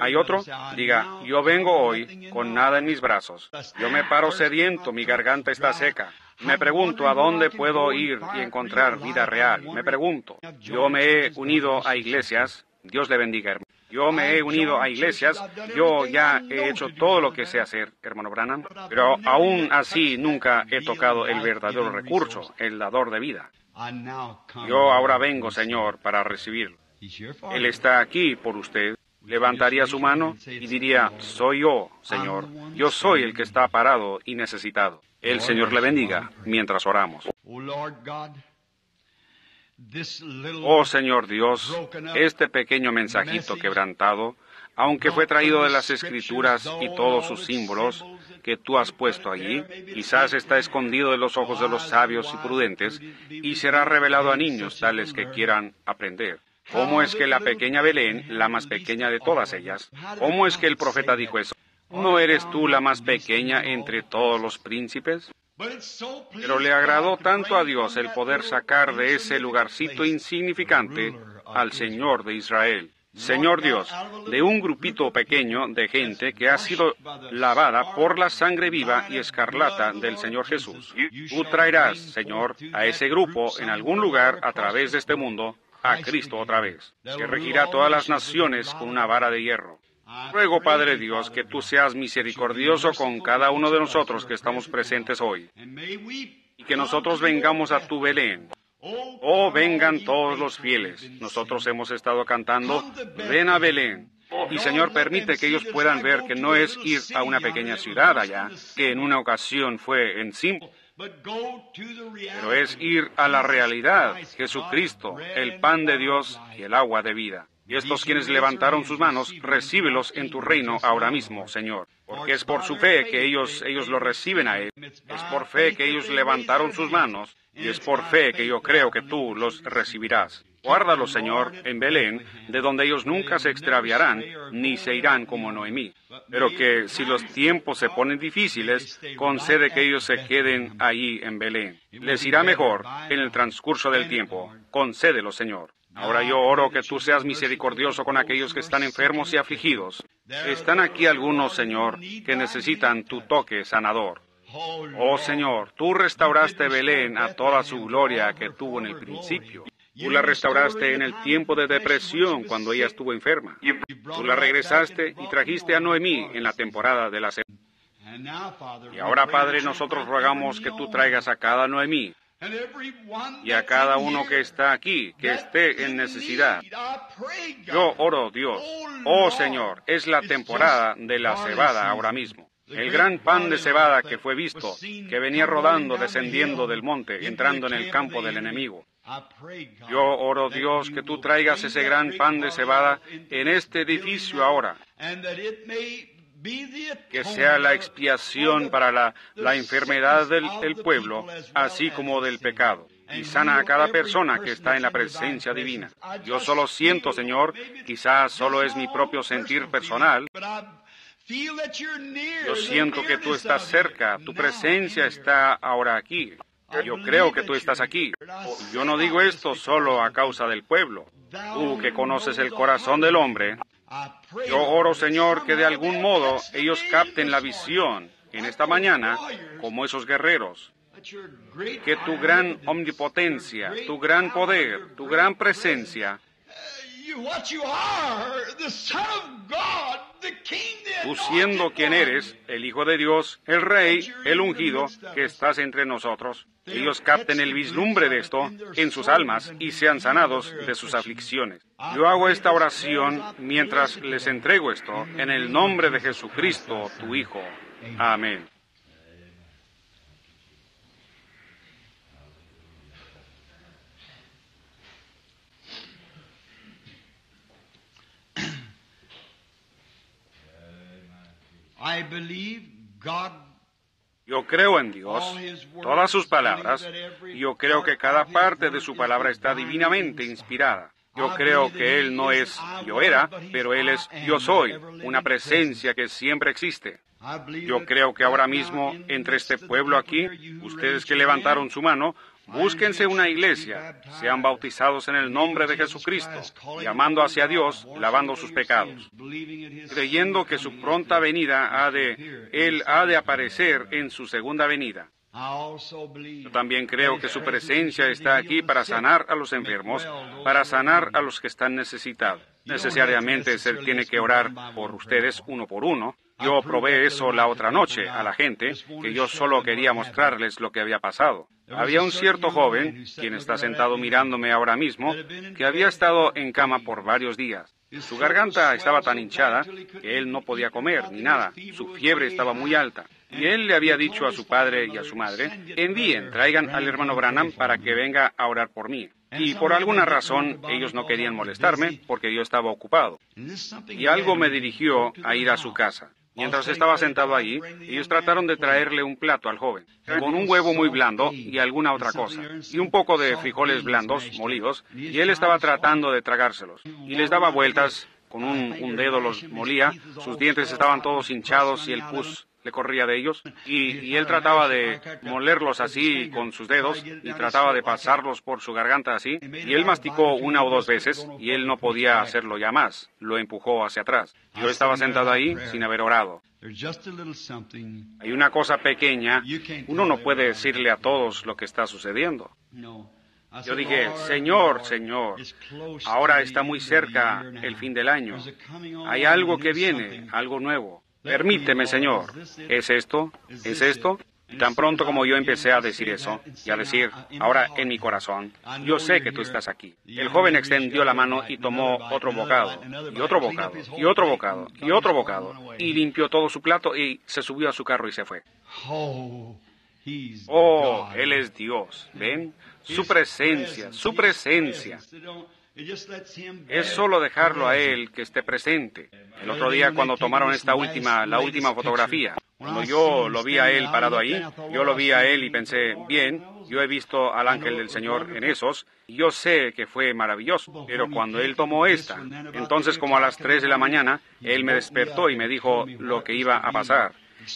¿Hay otro? Diga, yo vengo hoy con nada en mis brazos. Yo me paro sediento, mi garganta está seca. Me pregunto a dónde puedo ir y encontrar vida real. Me pregunto. Yo me he unido a iglesias. Dios le bendiga, hermano. Yo me he unido a iglesias. Yo ya he hecho todo lo que sé hacer, hermano Branham. Pero aún así nunca he tocado el verdadero recurso, el dador de vida. Yo ahora vengo, Señor, para recibirlo. Él está aquí por usted. Levantaría su mano y diría, soy yo, Señor. Yo soy el que está parado y necesitado. El Señor le bendiga mientras oramos. Oh Señor Dios, este pequeño mensajito quebrantado, aunque fue traído de las Escrituras y todos sus símbolos que tú has puesto allí, quizás está escondido de los ojos de los sabios y prudentes y será revelado a niños tales que quieran aprender. ¿Cómo es que la pequeña Belén, la más pequeña de todas ellas? ¿Cómo es que el profeta dijo eso? ¿No eres tú la más pequeña entre todos los príncipes? Pero le agradó tanto a Dios el poder sacar de ese lugarcito insignificante al Señor de Israel. Señor Dios, de un grupito pequeño de gente que ha sido lavada por la sangre viva y escarlata del Señor Jesús. Tú traerás, Señor, a ese grupo en algún lugar a través de este mundo, a Cristo otra vez, que regirá todas las naciones con una vara de hierro. Ruego, Padre Dios, que tú seas misericordioso con cada uno de nosotros que estamos presentes hoy, y que nosotros vengamos a tu Belén. Oh, vengan todos los fieles. Nosotros hemos estado cantando, ven a Belén. Y Señor, permite que ellos puedan ver que no es ir a una pequeña ciudad allá, que en una ocasión fue en Sim, pero es ir a la realidad, Jesucristo, el pan de Dios y el agua de vida. Y estos quienes levantaron sus manos, recíbelos en tu reino ahora mismo, Señor. Porque es por su fe que ellos lo reciben a Él. Es por fe que ellos levantaron sus manos. Y es por fe que yo creo que tú los recibirás. Guárdalos, Señor, en Belén, de donde ellos nunca se extraviarán, ni se irán como Noemí. Pero que si los tiempos se ponen difíciles, concede que ellos se queden allí en Belén. Les irá mejor en el transcurso del tiempo. Concédelo, Señor. Ahora yo oro que tú seas misericordioso con aquellos que están enfermos y afligidos. Están aquí algunos, Señor, que necesitan tu toque sanador. Oh, Señor, tú restauraste Belén a toda su gloria que tuvo en el principio. Tú la restauraste en el tiempo de depresión cuando ella estuvo enferma. Tú la regresaste y trajiste a Noemí en la temporada de la sequía. Y ahora, Padre, nosotros rogamos que tú traigas a cada Noemí y a cada uno que está aquí, que esté en necesidad. Yo oro, Dios, oh Señor, es la temporada de la cebada ahora mismo. El gran pan de cebada que fue visto, que venía rodando, descendiendo del monte, entrando en el campo del enemigo. Yo oro, Dios, que tú traigas ese gran pan de cebada en este edificio ahora, que sea la expiación para la enfermedad del pueblo, así como del pecado, y sana a cada persona que está en la presencia divina. Yo solo siento, Señor, quizás solo es mi propio sentir personal, yo siento que tú estás cerca, tu presencia está ahora aquí. Yo creo que tú estás aquí. Yo no digo esto solo a causa del pueblo. Tú que conoces el corazón del hombre, yo oro, Señor, que de algún modo ellos capten la visión en esta mañana como esos guerreros. Que tu gran omnipotencia, tu gran poder, tu gran presencia, tú siendo quien eres, el Hijo de Dios, el Rey, el ungido, que estás entre nosotros, ellos capten el vislumbre de esto en sus almas y sean sanados de sus aflicciones. Yo hago esta oración mientras les entrego esto en el nombre de Jesucristo, tu Hijo. Amén. Yo creo en Dios, todas sus palabras, y yo creo que cada parte de su palabra está divinamente inspirada. Yo creo que Él no es yo era, pero Él es yo soy, una presencia que siempre existe. Yo creo que ahora mismo, entre este pueblo aquí, ustedes que levantaron su mano, búsquense una iglesia, sean bautizados en el nombre de Jesucristo, llamando hacia Dios, lavando sus pecados, creyendo que su pronta venida Él ha de aparecer en su segunda venida. Yo también creo que su presencia está aquí para sanar a los enfermos, para sanar a los que están necesitados. Necesariamente se tiene que orar por ustedes uno por uno. Yo probé eso la otra noche a la gente, que yo solo quería mostrarles lo que había pasado. Había un cierto joven, quien está sentado mirándome ahora mismo, que había estado en cama por varios días. Su garganta estaba tan hinchada que él no podía comer ni nada. Su fiebre estaba muy alta. Y él le había dicho a su padre y a su madre, traigan al hermano Branham para que venga a orar por mí. Y por alguna razón ellos no querían molestarme porque yo estaba ocupado. Y algo me dirigió a ir a su casa. Mientras estaba sentado allí, ellos trataron de traerle un plato al joven, con un huevo muy blando y alguna otra cosa, y un poco de frijoles blandos molidos, y él estaba tratando de tragárselos. Y les daba vueltas, con un dedo los molía, sus dientes estaban todos hinchados y el pus le corría de ellos, y él trataba de molerlos así con sus dedos, y trataba de pasarlos por su garganta así, y él masticó una o dos veces, y él no podía hacerlo ya más, lo empujó hacia atrás. Yo estaba sentado ahí sin haber orado. Hay una cosa pequeña, uno no puede decirle a todos lo que está sucediendo. Yo dije, Señor, Señor, ahora está muy cerca el fin del año, hay algo que viene, algo nuevo. Permíteme, Señor. ¿Es esto? ¿Es esto? Y tan pronto como yo empecé a decir eso, y a decir, ahora en mi corazón, yo sé que tú estás aquí. El joven extendió la mano y tomó otro bocado, y otro bocado, y otro bocado, y otro bocado, y limpió todo su plato y se subió a su carro y se fue. Oh, Él es Dios. ¿Ven? Su presencia, su presencia. Es solo dejarlo a Él que esté presente. El otro día cuando tomaron la última fotografía, cuando yo lo vi a Él parado ahí, yo lo vi a Él y pensé, bien, yo he visto al ángel del Señor en esos, y yo sé que fue maravilloso. Pero cuando Él tomó esta, entonces como a las 3 de la mañana, Él me despertó y me dijo lo que iba a pasar.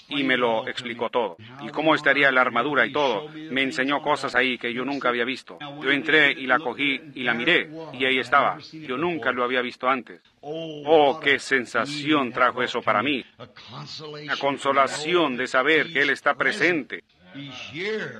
Y me lo explicó todo. Y cómo estaría la armadura y todo. Me enseñó cosas ahí que yo nunca había visto. Yo entré y la cogí y la miré. Y ahí estaba. Yo nunca lo había visto antes. Oh, qué sensación trajo eso para mí. La consolación de saber que Él está presente.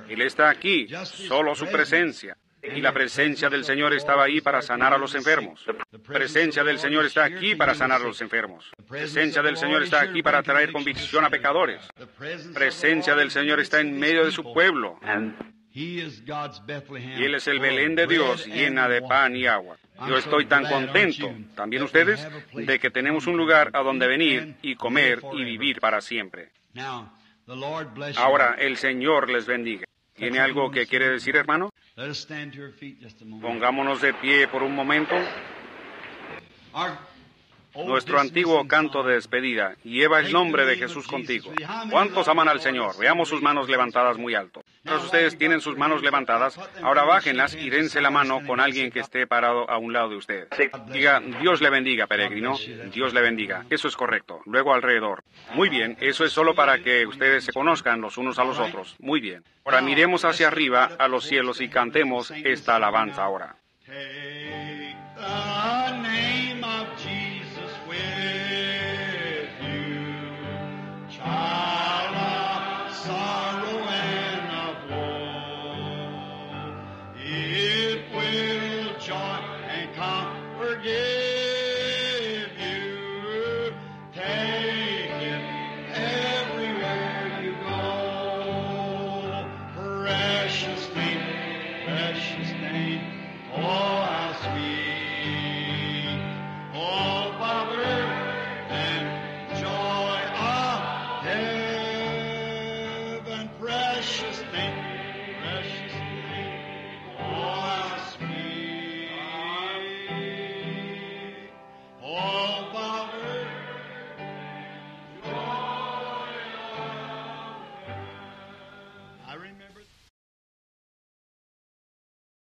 Él está aquí, solo su presencia. Y la presencia del Señor estaba ahí para sanar a los enfermos. La presencia del Señor está aquí para sanar a los enfermos. La presencia del Señor está aquí para traer convicción a pecadores. La presencia del Señor está en medio de su pueblo. Y Él es el Belén de Dios, llena de pan y agua. Yo estoy tan contento, también ustedes, de que tenemos un lugar a donde venir y comer y vivir para siempre. Ahora, el Señor les bendiga. ¿Tiene algo que quiere decir, hermano? Pongámonos de pie por un momento. Nuestro antiguo canto de despedida, lleva el nombre de Jesús contigo. ¿Cuántos aman al Señor? Veamos sus manos levantadas muy alto. Mientras ustedes tienen sus manos levantadas, ahora bájenlas y dense la mano con alguien que esté parado a un lado de usted. Diga, Dios le bendiga, peregrino. Dios le bendiga. Eso es correcto. Luego alrededor. Muy bien, eso es solo para que ustedes se conozcan los unos a los otros. Muy bien. Ahora miremos hacia arriba a los cielos y cantemos esta alabanza ahora. Give you, take it everywhere you go. Precious name, oh how sweet, oh Father.